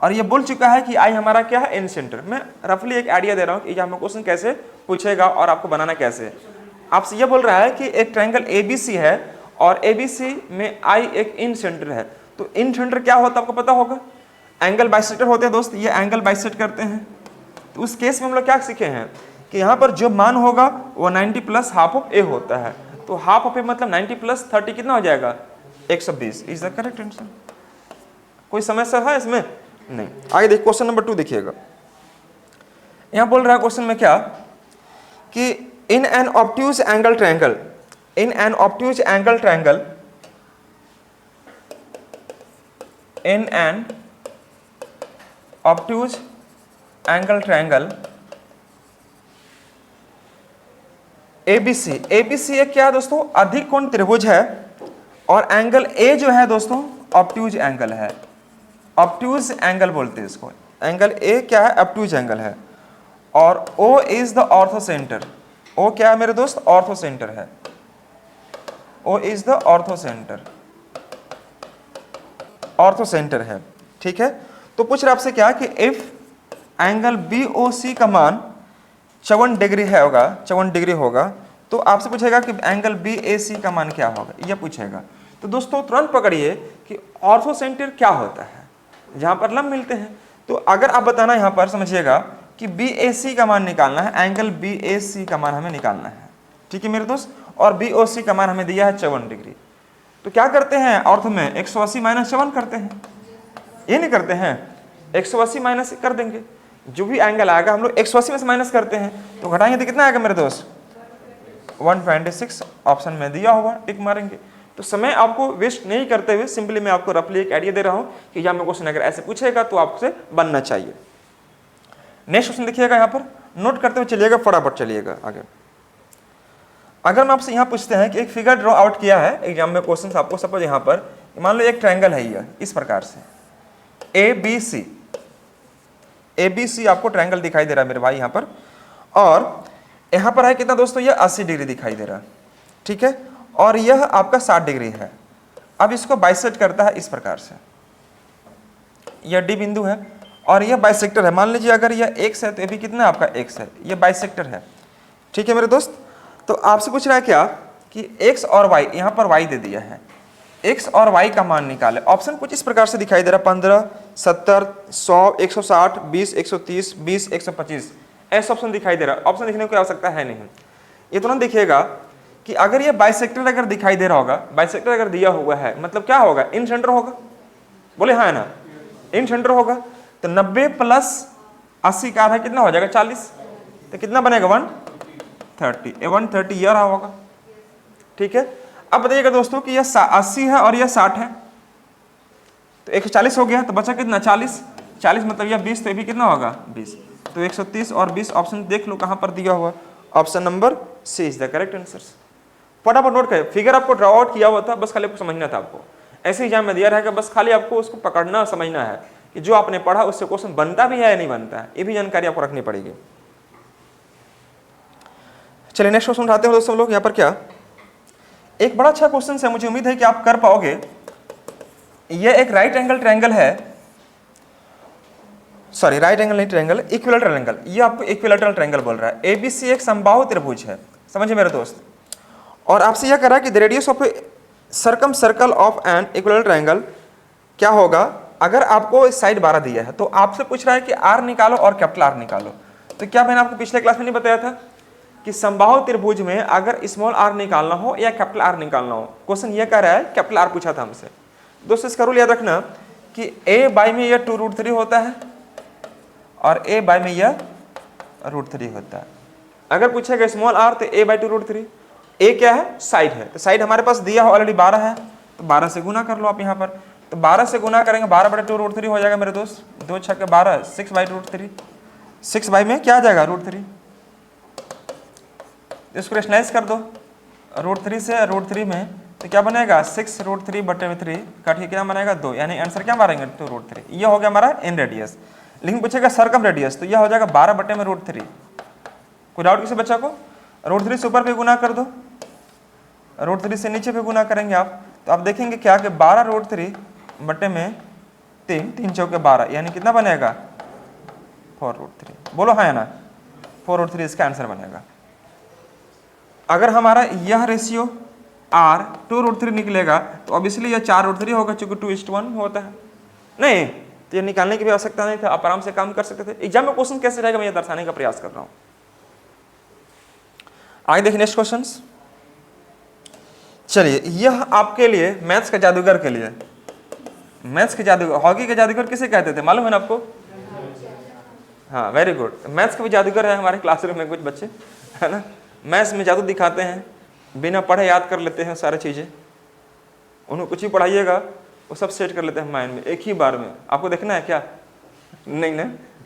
और ये बोल चुका है कि आई हमारा क्या है, एन सेंटर। मैं रफली एक आइडिया दे रहा हूँ कि एग्जाम में क्वेश्चन कैसे पूछेगा और आपको बनाना कैसे है। आपसे ये बोल रहा है कि एक ट्रायंगल ए बी सी है और ए बी सी में आई एक इन सेंटर है, तो इन सेंटर क्या होता है आपको पता होगा, एंगल बाइसेक्टर होते हैं दोस्त, ये एंगल बाइसेक्ट करते हैं। तो उस केस में हम लोग क्या सीखे हैं कि यहाँ पर जो मान होगा वो 90 प्लस हाफ ऑफ ए होता है, तो हाफ ऑफ ए मतलब 90 प्लस 30 कितना हो जाएगा, 120। Is the correct answer. कोई समस्या है इसमें? नहीं। आगे देखिए क्वेश्चन नंबर 2 देखिएगा, यहाँ बोल रहा है क्वेश्चन में क्या कि in an obtuse angle triangle, in an obtuse angle triangle, in an obtuse angle triangle ABC, ABC एक क्या है दोस्तों, अधिक कोण त्रिभुज है, और एंगल ए जो है दोस्तों ऑब्ट्यूज एंगल है, ऑब्ट्यूज एंगल बोलते हैं इसको, एंगल ए क्या है, ऑब्ट्यूज एंगल है, और O is the orthocentre, O क्या है मेरे दोस्त, ऑर्थो सेंटर है, O is the orthocentre, orthocentre है, ठीक है। तो पूछ रहा आपसे क्या कि if angle B O C का मान 54 डिग्री है होगा, 54 डिग्री होगा, तो आपसे पूछेगा कि एंगल बी ए सी का मान क्या होगा, यह पूछेगा। तो दोस्तों तुरंत पकड़िए कि ऑर्थो सेंटर क्या होता है, जहां पर लंब मिलते हैं। तो अगर आप बताना यहाँ पर समझिएगा कि बी ए सी का मान निकालना है, एंगल बी ए सी का मान हमें निकालना है, ठीक है मेरे दोस्त, और बी ओ सी का मान हमें दिया है 54 डिग्री। तो क्या करते हैं ऑर्थो में, 180 माइनस 54 करते हैं, ये नहीं करते हैं, 180 माइनस कर देंगे, जो भी एंगल आएगा हम लोग 180 में से माइनस करते हैं, तो घटाएंगे तो कितना आएगा मेरे दोस्त, 126 ऑप्शन में दिया हुआ, टिक मारेंगे। तो समय आपको वेस्ट नहीं करते हुए सिंपली मैं आपको रफली एक आइडिया दे रहा हूँ कि यहाँ में क्वेश्चन अगर ऐसे पूछेगा तो आपसे बनना चाहिए। नेक्स्ट क्वेश्चन देखिएगा, यहाँ पर नोट करते हुए चलिएगा, फटाफट चलिएगा आगे। अगर मैं आपसे यहाँ पूछते हैं कि एक फिगर ड्रॉ आउट किया है एग्जाम में क्वेश्चन आपको, सपोज यहाँ पर मान लो एक ट्रायंगल है ये इस प्रकार से A B C, A B C आपको ट्रायंगल दिखाई दे रहा है मेरे भाई यहाँ पर, और यहाँ पर है कितना दोस्तों, ये 80 डिग्री दिखाई दे रहा है, ठीक है, और यह आपका 60 डिग्री है। अब इसको बाइसेक्ट करता है इस प्रकार से, यह डी बिंदु है और यह बाइसेक्टर है। मान लीजिए अगर यह x है तो ये भी कितना आपका x है, यह बाइसेक्टर है, ठीक है मेरे दोस्त। तो आपसे पूछ रहा है क्या कि x और y, यहाँ पर y दे दिया है, x और y का मान निकाले। ऑप्शन कुछ इस प्रकार से दिखाई दे रहा है, 15, 70, 100, 160, 20, 130, 20, 125, ऐसा ऑप्शन दिखाई दे रहा है। ऑप्शन दिखने की कोई आवश्यकता है नहीं। ये तुरंत देखिएगा कि अगर ये बाइसेक्टर अगर दिखाई दे रहा होगा, बाइसेक्टर अगर दिया हुआ है मतलब क्या होगा, इन सेंटर होगा, बोले हाँ है ना, इन सेंटर होगा। तो 90 प्लस 80 का आधा कितना हो जाएगा, 40, तो कितना बनेगा 130, 130 ये रहा होगा, ठीक है। अब बताइएगा दोस्तों कि यह 80 है और यह 60 है, तो 140 हो गया, तो बचा कितना 40, 40 मतलब यह 20, तो ये भी कितना होगा 20, तो 130 और 20 ऑप्शन देख लो कहां पर दिया हुआ, option number C is the correct answer. फटाफट नोट करें, फिगर आपको ड्रॉ आउट किया हुआ था, बस खाली आपको समझना था, आपको ऐसे एग्जाम में दिया रहेगा, बस खाली आपको उसको पकड़ना समझना है कि जो आपने पढ़ा उससे क्वेश्चन बनता भी है या नहीं बनता है, ये भी जानकारी आपको रखनी पड़ेगी। चलिए नेक्स्ट क्वेश्चन उठाते हैं दोस्तों लोग। यहाँ पर क्या एक बड़ा अच्छा क्वेश्चन है, मुझे उम्मीद है कि आप कर पाओगे। ये एक राइट एंगल ट्रायंगल है, सॉरी राइट एंगल नहीं ट्रायंगल, इक्विलैटरल ट्रायंगल। ये आपको इक्विलैटरल ट्रायंगल बोल रहा है। एबीसी एक समबाहु त्रिभुज है, समझिए मेरे दोस्त। और आपसे यह कह रहा है कि the radius of circumcircle of an equilateral triangle क्या होगा अगर आपको इस साइड 12 दिया है। तो आपसे पूछ रहा है कि आर निकालो और कैपिटल आर निकालो। तो क्या मैंने आपको पिछले क्लास में नहीं बताया था कि समबाहु त्रिभुज में अगर स्मॉल आर निकालना हो या कैपिटल आर निकालना हो, क्वेश्चन ये कह रहा है कैपिटल आर पूछा था हमसे। दोस्तों इसका रूल याद रखना कि a बाई में यह 2√3 होता है और a बाई में यह √3 होता है। अगर पूछेगा स्मॉल आर तो a बाई 2√3। a क्या है, साइड है, तो साइड हमारे पास दिया हो ऑलरेडी 12 है, तो 12 से गुना कर लो आप यहाँ पर। तो 12 से गुना करेंगे, 12 बटे 2√3 हो जाएगा मेरे दोस्त, 2 छक्के 12, 6 बाई √3। 6 बाई में क्या आ जाएगा √3, इसको रेशनलाइज कर दो √3 से √3 में, तो क्या बनेगा 6√3 बटे 3 काट के क्या बनेगा 2, यानी आंसर क्या मारेंगे 2√3। ये हो गया हमारा इन रेडियस। लेकिन पूछेगा सर्कम रेडियस, तो यह हो जाएगा 12 बटे में √3। कोई डाउट किसी बच्चा को? √3 से ऊपर पे गुना कर दो, √3 से नीचे पे गुना करेंगे आप, तो आप देखेंगे क्या कि 12√3 बटे में 3, 3 चौके 12, यानी कितना बनेगा 4√3। बोलो हाँ या ना, 4√3 इसका आंसर बनेगा। अगर हमारा यह रेशियो R 2√3 निकलेगा तो ऑब्वियसली यह 4√3 होगा, चूंकि 2:1 होता है। नहीं तो ये निकालने की भी आवश्यकता नहीं था, आप आराम से काम कर सकते थे। एग्जाम में क्वेश्चन कैसे रहेगा मैं ये दर्शाने का प्रयास कर रहा हूं। आगे देखिए नेक्स्ट क्वेश्चन। चलिए यह आपके लिए मैथ्स के जादूगर के लिए, मैथ्स के जादूगर, हॉकी के जादूगर किसे कहते थे मालूम है ना आपको? हाँ वेरी गुड, मैथ्स के भी जादूगर है हमारे क्लासरूम में कुछ बच्चे, है ना, मैथ्स में जादू दिखाते हैं, बिना पढ़े याद कर लेते हैं सारी चीज़ें। उन्हें कुछ ही पढ़ाइएगा वो सब सेट कर लेते हैं माइंड में एक ही बार में। आपको देखना है क्या? नहीं ना,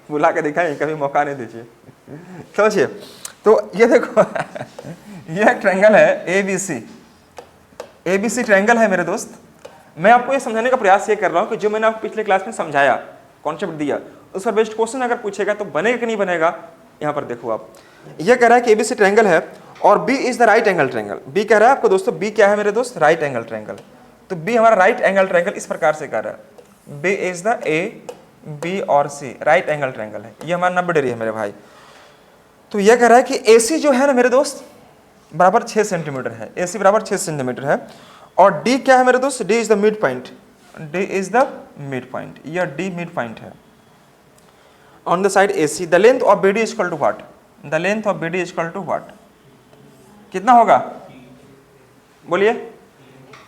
बुला के दिखाएं, कभी मौका नहीं दीजिए। समझिए, तो ये देखो यह ट्रायंगल है एबीसी, एबीसी ट्रायंगल है मेरे दोस्त। मैं आपको ये समझाने का प्रयास ये कर रहा हूँ कि जो मैंने आपको पिछले क्लास में समझाया, कॉन्सेप्ट दिया, उस पर बेस्ड क्वेश्चन अगर पूछेगा तो बनेगा कि नहीं बनेगा। यहाँ पर देखो आप, यह कह रहा है कि एबीसी ट्रायंगल है और B is the right angle triangle. B कह रहा है आपको दोस्तों, बी क्या है मेरे दोस्त? Right angle triangle. तो बी हमारा राइट एंगल ट्रायंगल इस प्रकार से कह रहा है, B is the A B और सी राइट एंगल ट्रायंगल है। ये हमारा 90 डिग्री है मेरे भाई। तो यह कह रहा है कि एसी जो है ना मेरे दोस्त बराबर 6 सेंटीमीटर है, एसी बराबर 6 सेंटीमीटर है। और डी क्या है मेरे दोस्त? D is the mid point, D is the mid point, यह डी मिड पॉइंट है on the side AC। The length of BD equal to what? The length of BD equal to what? कितना होगा बोलिए?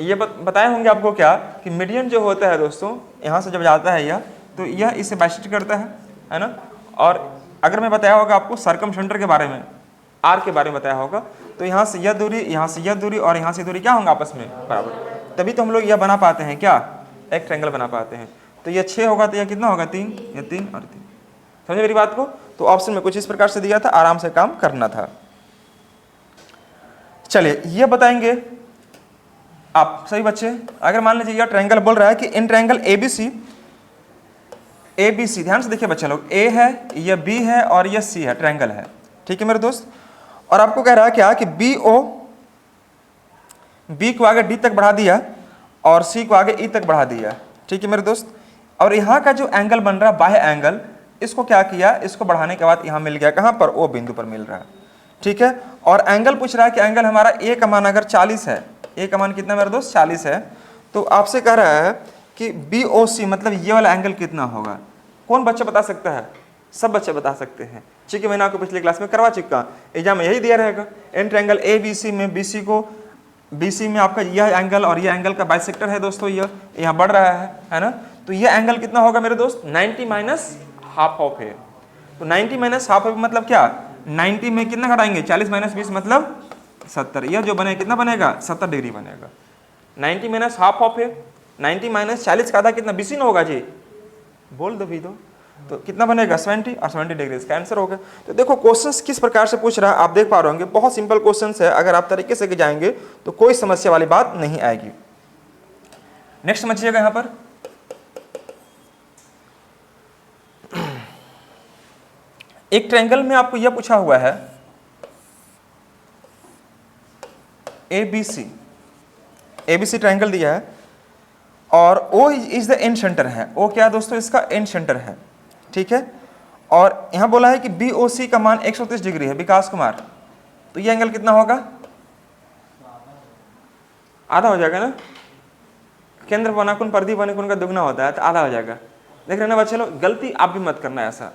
ये बताए होंगे आपको क्या कि मीडियन जो होता है दोस्तों, यहाँ से जब जाता है यह, तो यह इसे बाइसेक्ट करता है ना। और अगर मैं बताया होगा आपको सर्कमसेंटर के बारे में, आर के बारे में बताया होगा, तो यहाँ से यह दूरी, यहाँ से यह दूरी और यहाँ से दूरी क्या होंगे आपस में बराबर, तभी तो हम लोग यह बना पाते हैं क्या, एक ट्रायंगल बना पाते हैं। तो यह 6 होगा तो यह कितना होगा 3, यह 3 और 3। समझे मेरी बात को? तो ऑप्शन में कुछ इस प्रकार से दिया था, आराम से काम करना था। चलिए ये बताएंगे आप सभी बच्चे। अगर मान लीजिए यह ट्रायंगल बोल रहा है कि इन ट्रायंगल एबीसी, एबीसी ध्यान से देखिए बच्चे लोग, ए है, यह बी है और यह सी है, ट्रायंगल है, ठीक है मेरे दोस्त। और आपको कह रहा है क्या कि बी ओ, बी को आगे डी तक बढ़ा दिया और सी को आगे ई तक बढ़ा दिया, ठीक है मेरे दोस्त। और यहाँ का जो एंगल बन रहा है बाह्य एंगल, इसको क्या किया, इसको बढ़ाने के बाद यहाँ मिल गया, कहाँ पर? ओ बिंदु पर मिल रहा है, ठीक है। और एंगल पूछ रहा है कि एंगल हमारा ए का मान अगर 40 है, ए का मान कितना मेरे दोस्त 40 है, तो आपसे कह रहा है कि BOC मतलब ये वाला एंगल कितना होगा। कौन बच्चा बता सकता है? सब बच्चे बता सकते हैं, ठीक है, मैंने आपको पिछले क्लास में करवा चुका, एग्जाम में यही दिया रहेगा। इन ट्रायंगल ABC में BC को, BC में आपका यह एंगल और यह एंगल का बाइसेक्टर है दोस्तों, यह यहाँ बढ़ रहा है ना। तो यह एंगल कितना होगा मेरे दोस्त? 90 माइनस हाफ ऑफ है। तो 90 माइनस हाफ ऑफ मतलब क्या? 90 में कितना घटाएंगे? 40 माइनस 20 मतलब 70। यह जो बनेगा कितना बनेगा? 70 डिग्री बनेगा। 90 माइनस हाफ ऑफ है, 90 माइनस 40 का आधा कितना? 20 ही ना होगा जी, बोल दो भी दो, तो कितना बनेगा? 70 और 70 डिग्री इसका आंसर होगा। तो देखो क्वेश्चंस किस प्रकार से पूछ रहा है आप देख पा रहे होंगे, बहुत सिंपल क्वेश्चंस है। अगर आप तरीके से जाएंगे तो कोई समस्या वाली बात नहीं आएगी। नेक्स्ट समझिएगा यहाँ पर, एक ट्रायंगल में आपको यह पूछा हुआ है ABC, ABC ट्रायंगल दिया है और O is the and centre है। O क्या है दोस्तों? इसका एंड सेंटर है, ठीक है। और यहाँ बोला है कि BOC का मान 130 डिग्री है, विकास कुमार, तो ये एंगल कितना होगा? आधा हो जाएगा ना, केंद्र वनाकुन परिधि वनाकुन का दुगना होता है तो आधा हो जाएगा। देख रहे ना बच्चे लोग, गलती आप भी मत करना ऐसा,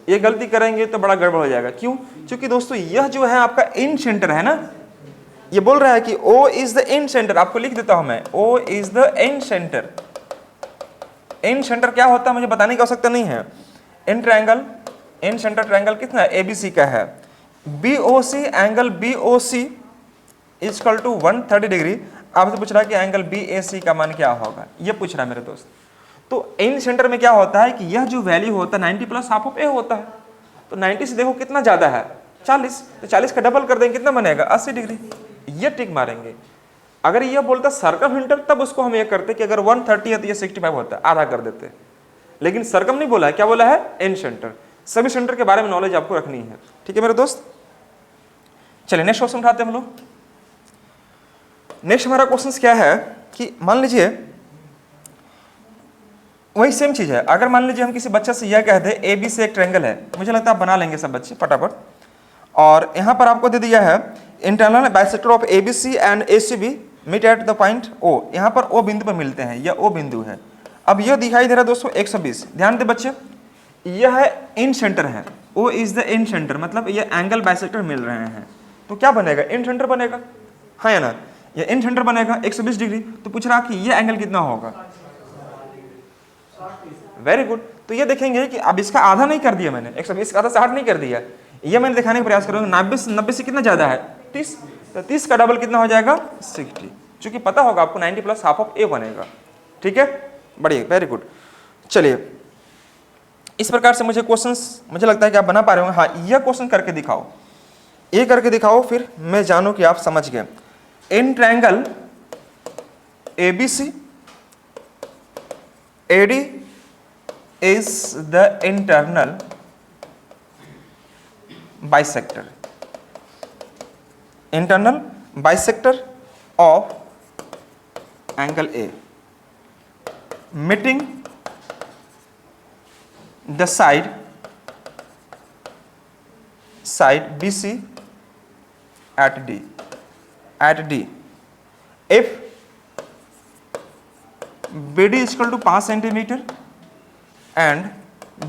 ये गलती करेंगे तो बड़ा गड़बड़ हो जाएगा। क्यों? क्योंकि दोस्तों यह जो है आपका एंड सेंटर है ना, ये बोल रहा है कि O is the incentre, आपको लिख देता हूं मैं, O is the incentre. Incentre क्या होता है मुझे बताने की आवश्यकता नहीं है। In triangle, incentre triangle कितना है? ABC का है। BOC, angle BOC is equal to 130 degree. आपसे पूछ रहा है कि एंगल BAC का मान क्या होगा, ये पूछ रहा है मेरे दोस्त। तो एंड सेंटर में क्या होता है कि यह जो वैल्यू होता है 90 प्लस हाफ ऑफ A होता है, तो 90 से देखो कितना ज्यादा है 40, तो 40 का डबल कर देंगे कितना बनेगा? 80 डिग्री। ये टिक मारेंगे। अगर ये बोलता सर्कम इंटर तब उसको हम ये करते कि अगर 130 है तो ये 65 होता है, आधा कर देते। लेकिन सर्कम नहीं बोला है, क्या बोला है? And centre. सभी सेंटर के बारे में नॉलेज आपको रखनी है, ठीक है मेरे दोस्त। चलिए नेक्स्ट क्वेश्चन उठाते हैं हम लोग। नेक्स्ट हमारा क्वेश्चन क्या है कि मान लीजिए वही सेम चीज है। अगर मान लीजिए हम किसी बच्चे से यह कह दे AB से एक ट्रायंगल है, मुझे लगता है आप बना लेंगे सब बच्चे फटाफट। और यहाँ पर आपको दे दिया है internal bisector of ABC and ACB meet at the point O। यहाँ पर O बिंदु पर मिलते हैं, यह O बिंदु है। अब यह दिखाई दे रहा है दोस्तों 120। ध्यान दे बच्चे, यह एंड सेंटर है, O is the and centre, मतलब ये एंगल बाइसेक्टर मिल रहे हैं, तो क्या बनेगा? एंड सेंटर बनेगा, हाँ या ना? ये एंड सेंटर बनेगा 120 डिग्री। तो पूछ रहा कि ये एंगल कितना होगा? Very good. तो ये देखेंगे कि अब इसका आधा नहीं कर दिया मैंने, 120 का आधा 60 नहीं कर दिया, ये मैंने दिखाने का प्रयास करूंगा। 90 से कितना ज्यादा है? 30, तो 30 का डबल कितना हो जाएगा? 60। चूंकि पता होगा आपको 90 प्लस हाफ ऑफ A बनेगा, ठीक है, बढ़िया, वेरी गुड। चलिए इस प्रकार से मुझे क्वेश्चंस, मुझे लगता है कि आप बना पा रहे होंगे। हाँ, यह क्वेश्चन करके दिखाओ, ये करके दिखाओ, फिर मैं जानूं कि आप समझ गए। इन triangle ABC AD is the internal bisector, internal bisector of angle A, meeting the side BC at D, if BD is equal to 5 centimetre and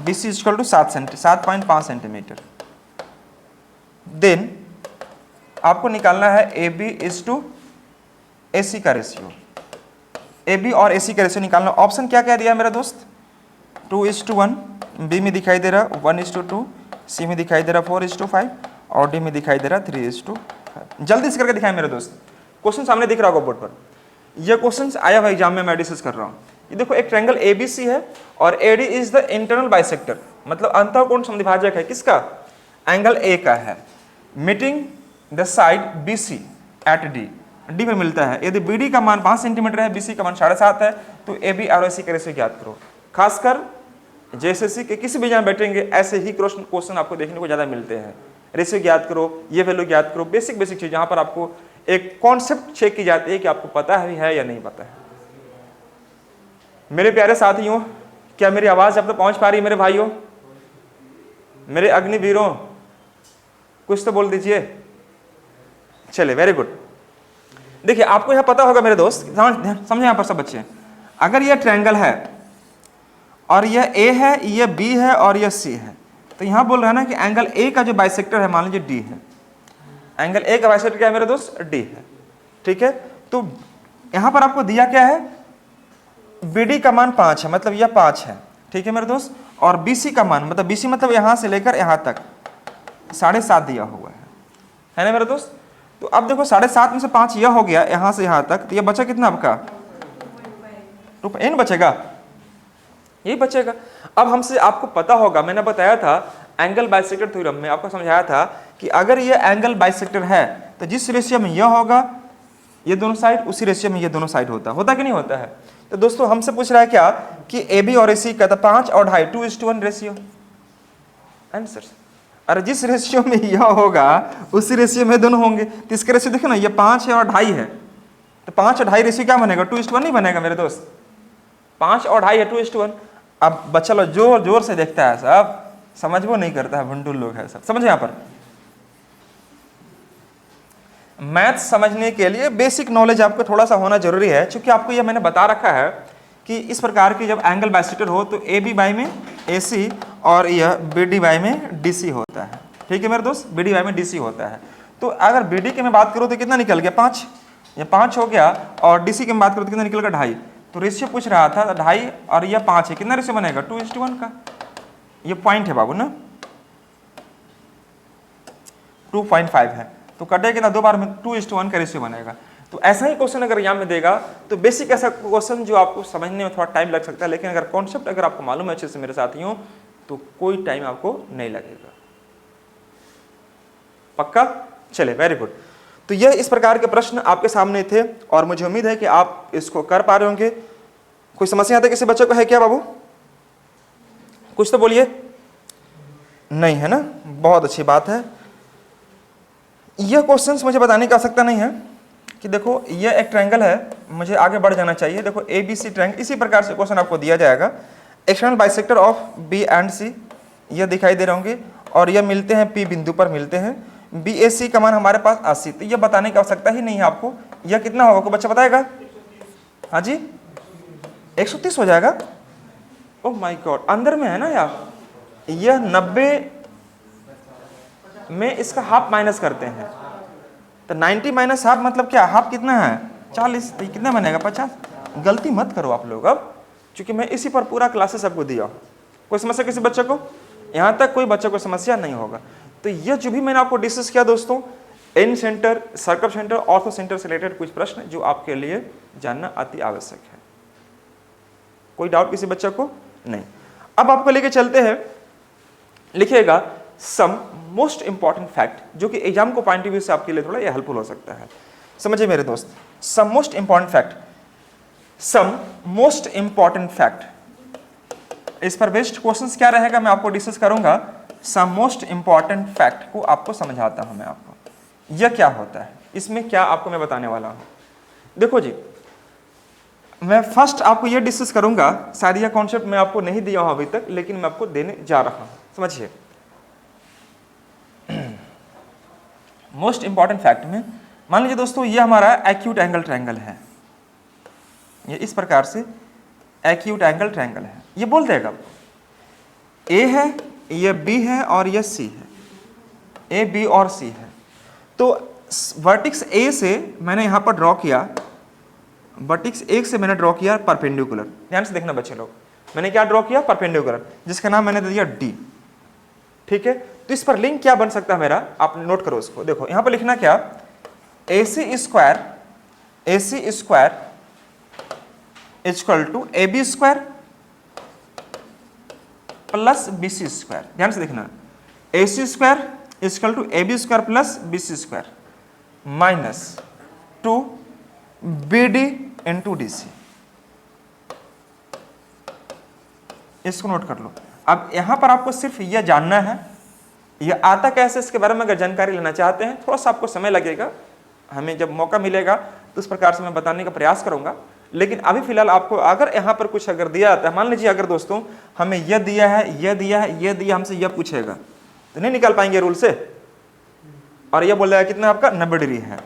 BC is equal to 7.5 centimetre, then आपको निकालना है AB is to AC का ratio. AB और AC का ratio निकालना। Option क्या क्या दिया है मेरा दोस्त? 2:1, B में दिखाई दे रहा 1:2, C में दिखाई दे रहा 4:5 और D में दिखाई दे रहा 3:5। जल्दी से करके दिखाएं मेरे दोस्त, क्वेश्चन सामने दिख रहा होगा बोर्ड पर। यह क्वेश्चन आया हुआ एग्जाम में, मैं डिस्कस कर रहा हूँ। ये देखो एक ट्रायंगल ABC है और AD is the internal bisector, मतलब अंतःकोण समद्विभाजक है, किसका? एंगल A का है। Meeting the side BC at D पर मिलता है। यदि BD का मान 5 सेंटीमीटर है, BC का मान 7.5 है, तो AB और AC का रेशियो ज्ञात करो। खासकर JSSC के किसी भी एग्जाम बैठेंगे ऐसे ही क्वेश्चन आपको देखने को ज्यादा मिलते हैं। रेशियो ज्ञात करो, ये वैल्यू ज्ञात करो, बेसिक चीज जहां पर आपको एक कॉन्सेप्ट चेक की जाती है कि आपको पता है या नहीं पता है। मेरे प्यारे साथियों, क्या मेरी आवाज अब तक पहुंच पा रही है मेरे भाइयों, मेरे अग्निवीरों? कुछ तो बोल दीजिए। चले, वेरी गुड। देखिए आपको यह पता होगा मेरे दोस्त, समझे यहां पर सब बच्चे, अगर यह ट्रायंगल है और यह A है, यह B है और यह C है, तो यहां बोल रहा है ना कि एंगल A का जो बाइसेक्टर है मान लीजिए D है, एंगल A का बाइसेक्टर क्या है मेरे दोस्त? D है, ठीक है। तो यहां पर आपको दिया क्या है? BD का मान 5 है, मतलब यह 5 है, ठीक है मेरे दोस्त। और BC का मान, मतलब BC मतलब यहां से लेकर यहां तक 7.5 दिया हुआ है ना मेरे दोस्त। तो अब देखो 7.5 में से 5 यह हो गया यहां से यहां तक, तो यह बचा कितना आपका? 2 बचेगा, यही बचेगा। अब हमसे आपको पता होगा, मैंने बताया था एंगल बाइसेक्टर थ्योरम में, आपको समझाया था कि अगर ये एंगल बाइसेक्टर है तो जिस रेशियो में यह होगा ये दोनों साइड, उसी रेशियो में ये दोनों साइड होता कि नहीं होता है। तो दोस्तों हमसे पूछ रहा है क्या कि AB और AC का 5 और 2.5 2:1 रेशियो। आंसर अरे जिस रेशियो में यह होगा उसी रेशियो में दोनों होंगे। तो इसका रेशियो देखो ना, ये 5 है और 2.5 है, तो 5 और 2.5 रेशियो क्या बनेगा? 2:1 नहीं बनेगा मेरे दोस्त? 5 और 2.5 है 2:1। अब बच्चा लोग जोर जोर से देखता है, सब समझ वो नहीं करता है, भंडूल लोग है सब। समझे? यहाँ पर मैथ समझने के लिए बेसिक नॉलेज आपको थोड़ा सा होना जरूरी है, क्योंकि आपको यह मैंने बता रखा है कि इस प्रकार की जब एंगल बाइसेक्टर हो तो ए बी बाई में ए सी और यह बी डी बाई में डी सी होता है। ठीक है मेरे दोस्त, बी डी बाई में डी सी होता है। तो अगर बी डी की मैं बात करूँ तो कितना निकल गया? 5, ये 5 हो गया, और डी सी की मैं बात करूँ तो कितना निकल गया? 2.5। तो रेशियो पूछ रहा था 2.5 और यह 5 है, कितना रेशियो बनेगा? 2:1 का। ये पॉइंट है बाबू ना, 2.5 है, तो कटेगा ना 2 बार में 2:1 का रेशियो बनेगा। तो ऐसा ही क्वेश्चन अगर यहाँ में देगा तो बेसिक ऐसा क्वेश्चन जो आपको समझने में थोड़ा टाइम लग सकता है, लेकिन अगर कॉन्सेप्ट अगर आपको मालूम है अच्छे से मेरे साथियों तो कोई टाइम आपको नहीं लगेगा। पक्का? चले, वेरी गुड। तो यह इस प्रकार के प्रश्न आपके सामने थे और मुझे उम्मीद है कि आप इसको कर पा रहे होंगे। कोई समस्या आता है किसी बच्चे को? है क्या बाबू? कुछ तो बोलिए। नहीं है ना? बहुत अच्छी बात है। यह क्वेश्चंस मुझे बताने की आवश्यकता नहीं है कि देखो यह एक ट्रायंगल है, मुझे आगे बढ़ जाना चाहिए। देखो ए बी सी ट्रायंगल, इसी प्रकार से क्वेश्चन आपको दिया जाएगा। External bisector of B and C यह दिखाई दे रहे होंगे और यह मिलते हैं पी बिंदु पर मिलते हैं। बी ए सी का मान हमारे पास 80, तो यह बताने की आवश्यकता ही नहीं है आपको। यह कितना होगा? कोई बच्चा बताएगा? हाँ जी, 130 हो जाएगा। ओह माय गॉड, अंदर में है ना यार। यह 90 में इसका हाफ माइनस करते हैं, तो 90 माइनस हाफ मतलब क्या? हाफ कितना है? 40, तो कितना बनेगा? 50। गलती मत करो आप लोग अब, क्योंकि मैं इसी पर पूरा क्लासेस आपको दिया हूँ। कोई समस्या किसी बच्चे को? यहाँ तक कोई बच्चे को समस्या नहीं होगा। तो यह जो भी मैंने आपको डिस्कस किया दोस्तों, incentre, circumcentre, orthocentre से रिलेटेड कुछ प्रश्न जो आपके लिए जानना अति आवश्यक है। कोई डाउट किसी बच्चे को? नहीं। अब आपको लेके चलते हैं, लिखिएगा सम मोस्ट इंपॉर्टेंट फैक्ट, जो कि एग्जाम को पॉइंट ऑफ व्यू से आपके लिए थोड़ा ये हेल्पफुल हो सकता है। समझिए मेरे दोस्त, some most important fact, some most important fact, इस पर बेस्ड क्वेश्चंस क्या रहेगा मैं आपको डिस्कस करूंगा। सम मोस्ट इंपॉर्टेंट फैक्ट को आपको समझाता हूं मैं आपको, यह क्या होता है, इसमें क्या आपको मैं बताने वाला हूं। देखो जी, मैं फर्स्ट आपको यह डिस्कस करूंगा, शायद यह कॉन्सेप्ट मैं आपको नहीं दिया हूं अभी तक, लेकिन मैं आपको देने जा रहा हूं। समझिए, मोस्ट इंपॉर्टेंट फैक्ट में मान लीजिए दोस्तों ये हमारा एक्यूट एंगल ट्रायंगल है, ये इस प्रकार से एक्यूट एंगल ट्रायंगल है। ये बोल देगा ए है, ये बी है और ये सी है, ए बी और सी है। तो वर्टिक्स ए से मैंने यहां पर ड्रॉ किया, वर्टिक्स ए से मैंने ड्रॉ किया परपेंडिकुलर। ध्यान से देखना बच्चे लोग, मैंने क्या ड्रॉ किया? परपेंडिकुलर, जिसका नाम मैंने दे दिया डी। ठीक है, तो इस पर लिंक क्या बन सकता है मेरा, आप नोट करो उसको। देखो यहां पर लिखना क्या, A C square equal to A B square plus B C square. ध्यान से देखना, A C square equal to A B square plus B C square minus 2 B D into D C. इसको नोट कर लो। अब यहां पर आपको सिर्फ यह जानना है यह आता कैसे, इसके बारे में अगर जानकारी लेना चाहते हैं, थोड़ा सा आपको समय लगेगा, हमें जब मौका मिलेगा तो उस प्रकार से मैं बताने का प्रयास करूंगा। लेकिन अभी फिलहाल आपको अगर यहाँ पर कुछ अगर दिया जाता है, मान लीजिए अगर दोस्तों हमें यह दिया है, यह दिया है, यह दिया, हमसे यह पूछेगा तो नहीं निकाल पाएंगे रूल से, और यह बोल देगा कितना आपका 90 डिग्री है।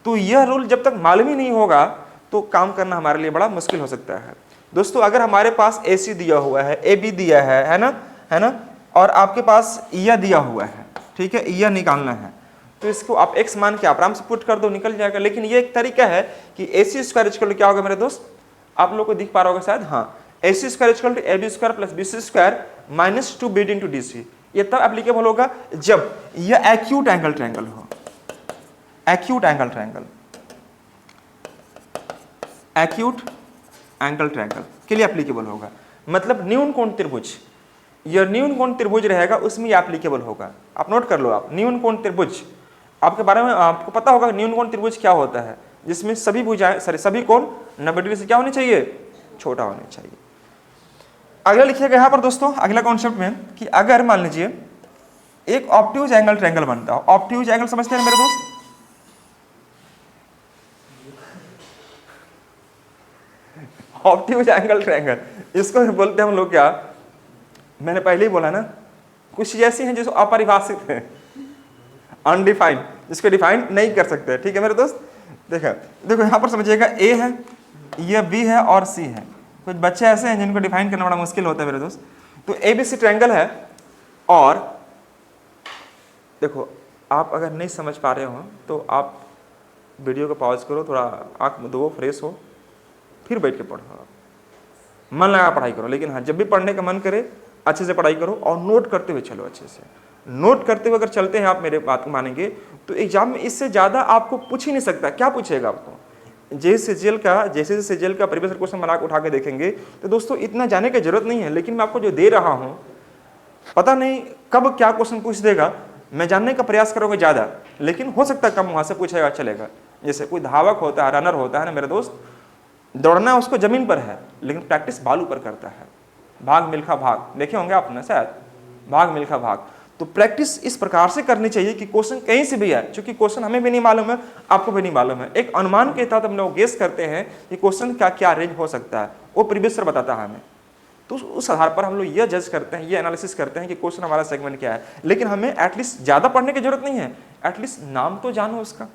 तो यह रूल जब तक मालूम ही नहीं होगा तो काम करना हमारे लिए बड़ा मुश्किल हो सकता है। दोस्तों अगर हमारे पास ए सी दिया हुआ है, ए बी दिया है ना, और आपके पास यह दिया हुआ है, ठीक है, यह निकालना है, तो इसको आप एक्स मान के आराम से पुट कर दो, निकल जाएगा। लेकिन ये एक तरीका है कि ए सी स्क्वायर इक्वल टू क्या होगा मेरे दोस्त, आप लोग को दिख पा रहा होगा शायद, हाँ, A C square equal to A B square plus B C square minus 2 B D into D C. ये तब एप्लीकेबल होगा जब यह एक्यूट एंगल ट्रायंगल हो, acute angle triangle, acute angle triangle के लिए एप्लीकेबल होगा। मतलब न्यून कोण त्रिभुज, यह न्यून कोण त्रिभुज रहेगा उसमें एप्लीकेबल होगा। आप नोट कर लो, आप न्यून कोण त्रिभुज, आपके बारे में आपको पता होगा न्यून कोण त्रिभुज क्या होता है, जिसमें सभी भुजाएं सभी कोण 90 डिग्री से क्या होने चाहिए, छोटा होने चाहिए। अगला लिखिएगा यहाँ पर दोस्तों, अगला कॉन्सेप्ट में कि अगर मान लीजिए एक ऑब्ट्यूज एंगल ट्रायंगल बनता है। ऑब्ट्यूज एंगल समझते हैं मेरे दोस्त? ऑब्ट्यूज एंगल ट्रायंगल, इसको बोलते हैं हम लोग क्या, मैंने पहले ही बोला ना, कुछ चीजें ऐसी हैं जो अपरिभाषित है, अनडिफाइंड, जिसको डिफाइन नहीं कर सकते। ठीक है मेरे दोस्त? देखो यहाँ पर समझिएगा, ए है, ये बी है और सी है। कुछ बच्चे ऐसे हैं जिनको डिफाइन करना बड़ा मुश्किल होता है मेरे दोस्त। तो ए बी सी ट्रायंगल है, और देखो आप अगर नहीं समझ पा रहे हो तो आप वीडियो को पॉज करो, थोड़ा आँख धो, फ्रेश हो, फिर बैठ के पढ़ो, मन लगा पढ़ाई करो। लेकिन हाँ, जब भी पढ़ने का मन करे अच्छे से पढ़ाई करो और नोट करते हुए चलो। अच्छे से नोट करते हुए अगर चलते हैं आप, मेरे बात को मानेंगे तो एग्जाम में इससे ज़्यादा आपको पूछ ही नहीं सकता। क्या पूछेगा आपको? जैसे जेल का प्रीवियस क्वेश्चन बना के उठा के देखेंगे तो दोस्तों इतना जाने की जरूरत नहीं है। लेकिन मैं आपको जो दे रहा हूँ, पता नहीं कब क्या क्वेश्चन पूछ देगा, मैं जानने का प्रयास करूँगा ज़्यादा, लेकिन हो सकता है कम वहाँ से पूछेगा, चलेगा। जैसे कोई धावक होता है, रनर होता है ना मेरे दोस्त, दौड़ना उसको जमीन पर है लेकिन प्रैक्टिस बालू पर करता है। भाग मिल्खा भाग देखे होंगे आपने शायद, भाग मिल्खा भाग। तो प्रैक्टिस इस प्रकार से करनी चाहिए कि क्वेश्चन कहीं से भी है, क्योंकि क्वेश्चन हमें भी नहीं मालूम है, आपको भी नहीं मालूम है। एक अनुमान के तहत हम लोग गेस करते हैं कि क्वेश्चन का क्या रेंज हो सकता है, वो प्रीवियस सर बताता है हमें। तो उस आधार पर हम लोग ये जज करते हैं, ये एनालिसिस करते हैं कि क्वेश्चन हमारा सेगमेंट क्या है। लेकिन हमें एटलीस्ट ज़्यादा पढ़ने की जरूरत नहीं है, एटलीस्ट नाम तो जानो उसका,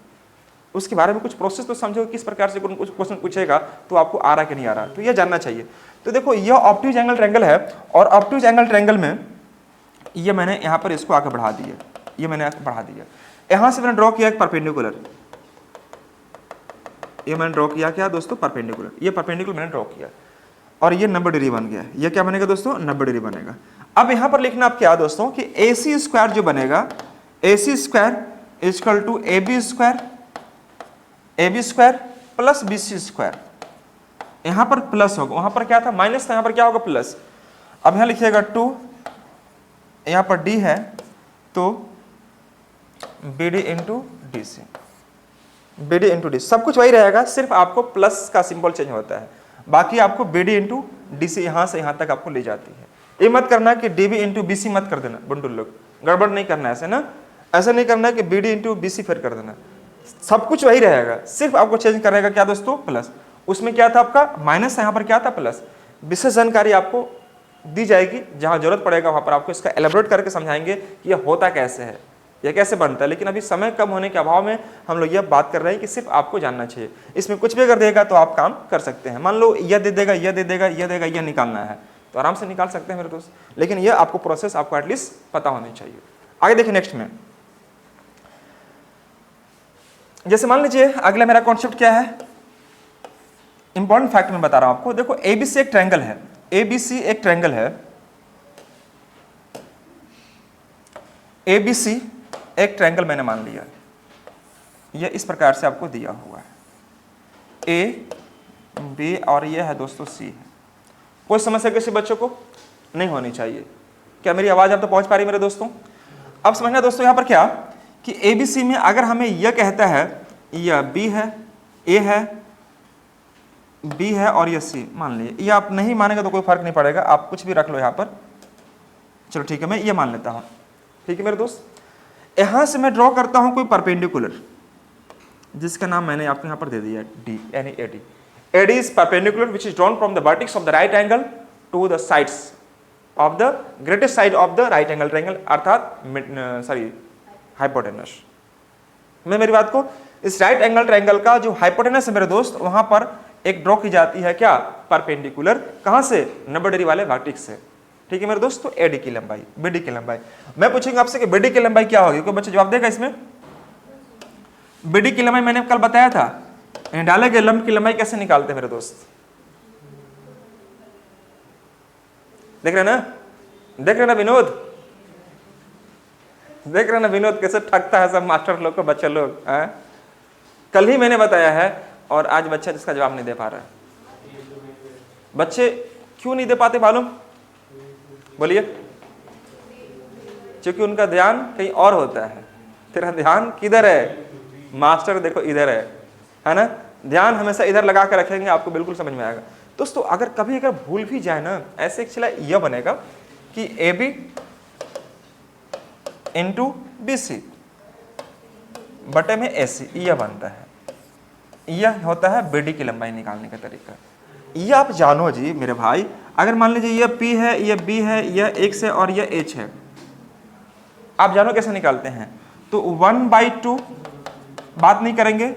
उसके बारे में कुछ प्रोसेस तो समझो, किस प्रकार से कुछ क्वेश्चन पूछेगा तो आपको आ रहा कि नहीं आ रहा, तो यह जानना चाहिए। तो देखो यह ऑब्ट्यूज एंगल ट्रायंगल है, और ऑब्ट्यूज एंगल ट्रायंगल में ये मैंने यहाँ पर इसको आगे बढ़ा दिया, ये मैंने आगे बढ़ा दिया। यहाँ से मैंने ड्रॉ किया एक परपेंडिकुलर, ये मैंने ड्रॉ किया क्या दोस्तों, परपेंडिकुलर। ये परपेंडिकुलर मैंने ड्रॉ किया और ये 90 डिग्री बन गया। ये क्या बनेगा दोस्तों, 90 डिग्री बनेगा। अब यहाँ पर लिखना आप क्या दोस्तों कि AC स्क्वायर जो बनेगा, AC square equal to AB square plus BC square. यहाँ पर प्लस होगा, वहाँ पर क्या था माइनस था, यहाँ पर क्या होगा प्लस। अब यहाँ लिखिएगा 2, यहाँ पर D है तो BD into DC, BD into D, सब कुछ वही रहेगा, सिर्फ आपको प्लस का सिंबल चेंज होता है। बाकी आपको BD इंटू DC यहाँ से यहाँ तक आपको ले जाती है। ये मत करना कि DB इंटू BC मत कर देना, बंडुल लोग गड़बड़ नहीं करना ऐसे ना, ऐसा नहीं करना कि BD इंटू BC फिर कर देना, सब कुछ वही रहेगा, सिर्फ आपको चेंज करेगा क्या दोस्तों, प्लस। उसमें क्या था आपका माइनस, यहाँ पर क्या था प्लस। विशेष जानकारी आपको दी जाएगी, जहाँ जरूरत पड़ेगा वहाँ पर आपको इसका एलेबोरेट करके समझाएंगे कि यह होता कैसे है, यह कैसे बनता है। लेकिन अभी समय कम होने के अभाव में हम लोग यह बात कर रहे हैं कि सिर्फ आपको जानना चाहिए। इसमें कुछ भी अगर देगा तो आप काम कर सकते हैं। मान लो यह दे देगा, यह दे देगा, यह देगा, यह निकालना है तो आराम से निकाल सकते हैं मेरे दोस्त। लेकिन यह आपको प्रोसेस आपको एटलीस्ट पता होनी चाहिए। आगे देखिए नेक्स्ट में, जैसे मान लीजिए अगला मेरा कॉन्सेप्ट क्या है, इंपॉर्टेंट फैक्ट मैं बता रहा हूं आपको। देखो ABC एक ट्रायंगल है, ABC एक ट्रायंगल है, ABC एक ट्रायंगल मैंने मान लिया, यह इस प्रकार से आपको दिया हुआ है, A B और यह है दोस्तों C है। कोई समस्या किसी बच्चों को नहीं होनी चाहिए। क्या मेरी आवाज आप तो पहुंच पा रही है मेरे दोस्तों? अब समझना दोस्तों यहाँ पर क्या कि ABC में अगर हमें यह कहता है यह B है, A है, B है और यह C मान लीजिए, ये आप नहीं मानेंगे तो कोई फर्क नहीं पड़ेगा, आप कुछ भी रख लो यहाँ पर। चलो ठीक है, मैं ये मान लेता हूँ। ठीक है मेरे दोस्त, यहाँ से मैं ड्रॉ करता हूँ कोई परपेंडिकुलर, जिसका नाम मैंने आपको यहाँ पर दे दिया D यानी AD। AD is perpendicular which is drawn from the vertex of the right angle to the sides of the greatest side of the right angle triangle, अर्थात हाइपोटेनस। मैं मेरी बात को, इस राइट एंगल ट्रायंगल का जो hypotenuse है मेरे दोस्त, वहां पर एक ड्रॉ की जाती है क्या, परपेंडिकुलर। कहां से, 90 डिग्री वाले वर्टेक्स से। ठीक है मेरे दोस्त, तो AD की लंबाई, BD की लंबाई। मैं पूछूंगा आपसे कि BD की लंबाई क्या होगी, कोई बच्चा जवाब देगा इसमें? BD की लंबाई मैंने कल बताया था, डाले गए लंब की लंबाई कैसे निकालते हैं मेरे दोस्त, देख रहे ना, देख रहे ना विनोद, देख रहे ना विनोद कैसे ठगता है सब मास्टर लोग को, बच्चे लोग। कल ही मैंने बताया है और आज बच्चा जिसका जवाब नहीं दे पा रहा है। बच्चे क्यों नहीं दे पाते मालूम, बोलिए? क्योंकि उनका ध्यान कहीं और होता है। तेरा ध्यान किधर है मास्टर, देखो इधर है ना। ध्यान हमेशा इधर लगा कर रखेंगे, आपको बिल्कुल समझ में आएगा। दोस्तों अगर कभी अगर भूल भी जाए ना, ऐसे चला यह बनेगा कि इंटू BC बटे में AC, यह बनता है। यह होता है BD की लंबाई निकालने का तरीका। ये आप जानो जी मेरे भाई, अगर मान लीजिए यह P है, यह B है, यह X है और यह H है, आप जानो कैसे निकालते हैं। तो 1/2 बात नहीं करेंगे,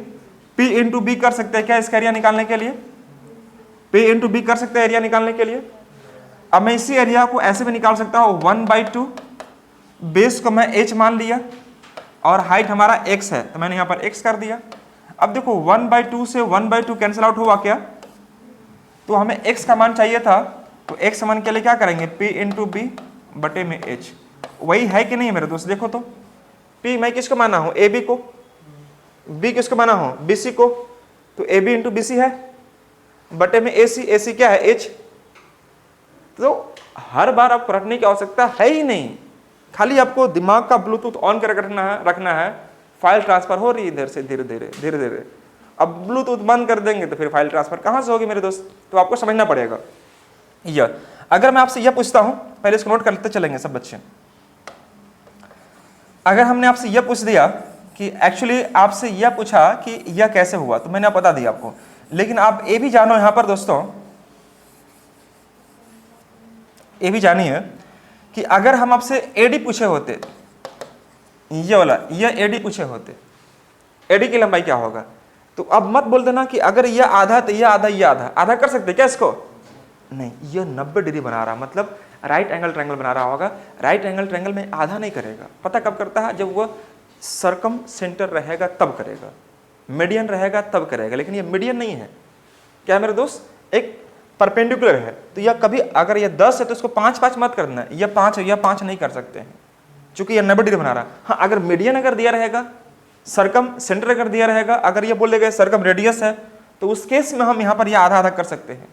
P इंटू B कर सकते हैं क्या इसका एरिया निकालने के लिए, P इंटू B कर सकते हैं एरिया निकालने के लिए। अब मैं इसी एरिया को ऐसे भी निकाल सकता हूँ 1/2, बेस को मैं H मान लिया और हाइट हमारा X है तो मैंने यहाँ पर X कर दिया। अब देखो 1/2 से 1/2 कैंसिल आउट हुआ क्या, तो हमें X का मान चाहिए था, तो X मान के लिए क्या करेंगे, P इंटू B बटे में H। वही है कि नहीं मेरे दोस्त, देखो तो P मैं किसको माना हूँ, AB को, B किसको माना हूँ, BC को, तो AB इंटू BC है बटे में AC, AC क्या है H। तो हर बार आपको रटने की आवश्यकता है ही नहीं, खाली आपको दिमाग का ब्लूटूथ ऑन करके रखना है। फाइल ट्रांसफर हो रही है इधर से धीरे धीरे। अब ब्लूटूथ बंद कर देंगे तो फिर फाइल ट्रांसफर कहाँ से होगी मेरे दोस्त, तो आपको समझना पड़ेगा। यह अगर मैं आपसे यह पूछता हूं, पहले इसको नोट करते चलेंगे सब बच्चे। अगर हमने आपसे यह पूछ दिया कि एक्चुअली आपसे यह पूछा कि यह कैसे हुआ, तो मैंने बता दिया आपको, लेकिन आप ये भी जानो यहां पर दोस्तों, ये भी जानिए कि अगर हम आपसे AD पूछे होते, ये वाला यह AD पूछे होते, AD की लंबाई क्या होगा, तो अब मत बोल देना कि अगर यह आधा तो यह आधा, यह आधा, आधा कर सकते क्या इसको, नहीं, यह 90 डिग्री बना रहा, मतलब राइट एंगल ट्रायंगल बना रहा होगा। राइट एंगल ट्रायंगल में आधा नहीं करेगा, पता कब करता है, जब वह सर्कम सेंटर रहेगा तब करेगा, मीडियन रहेगा तब करेगा, लेकिन ये मीडियन नहीं है। क्या है मेरे दोस्त, एक परपेंडिकुलर है, तो यह कभी अगर यह 10 है तो इसको 5-5 मत करना, यह 5 है, यह 5 नहीं कर सकते हैं क्योंकि यह 90 डिग्री बना रहा। हाँ, अगर मीडियन अगर दिया रहेगा, सर्कम सेंटर अगर दिया रहेगा, अगर ये बोलेगा सर्कम रेडियस है, तो उस केस में हम यहाँ पर यह आधा आधा कर सकते हैं,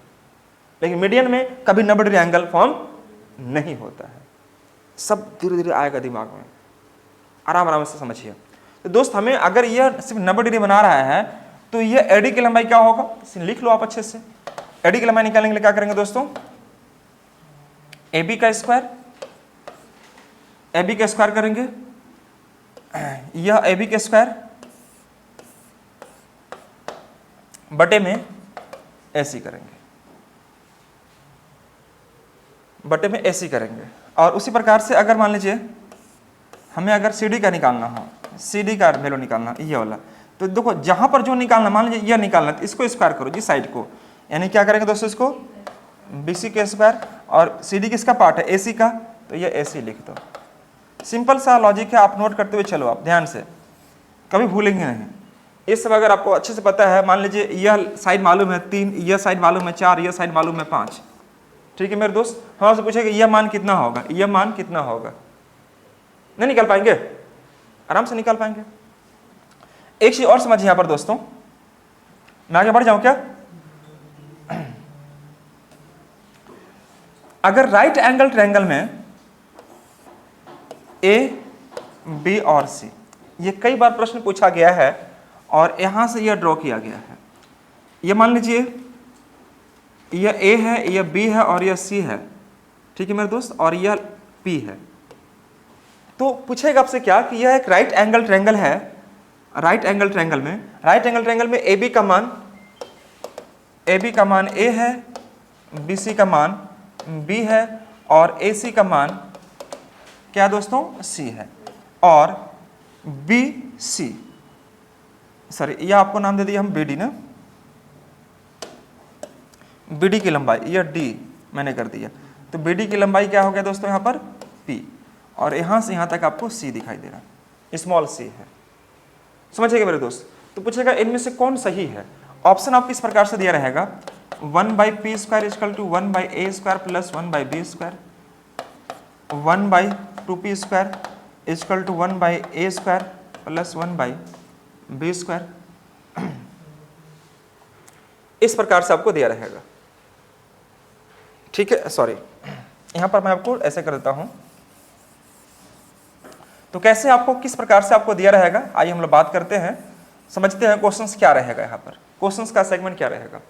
लेकिन मीडियन में कभी 90 डिग्री एंगल फॉर्म नहीं होता है। सब धीरे धीरे आएगा दिमाग में, आराम आराम से समझिए। तो दोस्त हमें अगर यह सिर्फ 90 डिग्री बना रहा है तो यह AD की लंबाई क्या होगा, लिख लो आप अच्छे से। AD की लंबाई निकालने के लिए क्या करेंगे दोस्तों, AB का स्क्वायर, AB का स्क्वायर करेंगे, यह AB का स्क्वायर बटे में AC करेंगे, बटे में AC करेंगे। और उसी प्रकार से अगर मान लीजिए हमें अगर CD का निकालना हो, CD का वैल्यू निकालना ये वाला, तो देखो जहां पर जो निकालना, मान लीजिए यह निकालना, तो इसको स्क्वायर करो जी साइड को, यानी क्या करेंगे दोस्तों, इसको BC का स्क्वायर, और CD किसका पार्ट है, AC का, तो ये AC लिख दो। सिंपल सा लॉजिक है, आप नोट करते हुए चलो, आप ध्यान से, कभी भूलेंगे नहीं। ये सब अगर आपको अच्छे से पता है, मान लीजिए यह साइड मालूम है 3, यह साइड मालूम है 4, यह साइड मालूम है 5, ठीक है मेरे दोस्त। हम आपसे पूछेंगे यह मान कितना होगा, यह मान कितना होगा, नहीं निकाल पाएंगे, आराम से निकाल पाएंगे। एक चीज और समझिए यहाँ पर दोस्तों, मैं आगे बढ़ जाऊं क्या, अगर राइट एंगल ट्रायंगल में A, B और C, ये कई बार प्रश्न पूछा गया है और यहां से यह ड्रॉ किया गया है। ये मान लीजिए यह A है, यह B है और यह C है, ठीक है मेरे दोस्त, और यह P है। तो पूछेगा आपसे क्या कि यह एक राइट एंगल ट्रायंगल है, राइट एंगल ट्रायंगल में AB का मान A है, BC का मान B है और AC का मान क्या दोस्तों, C है, और BC, सॉरी यह आपको नाम दे दिया हम BD ना, BD की लंबाई यह D मैंने कर दिया, तो BD की लंबाई क्या हो गया दोस्तों यहाँ पर P, और यहाँ से यहाँ तक आपको C दिखाई दे रहा है, स्मॉल c है, समझिएगा मेरे दोस्त। तो पूछेगा इनमें से कौन सही है, ऑप्शन आपको इस प्रकार से दिया रहेगा, 1/p² = 1/a² plus 1/b², 1/2p² = 1/a² plus 1/b², इस प्रकार से आपको दिया रहेगा, ठीक है। सॉरी यहां पर मैं आपको ऐसे कर देता हूं, तो कैसे आपको किस प्रकार से आपको दिया रहेगा, आइए हम लोग बात करते हैं, समझते हैं क्वेश्चंस क्या रहेगा, यहाँ पर क्वेश्चंस का सेगमेंट क्या रहेगा।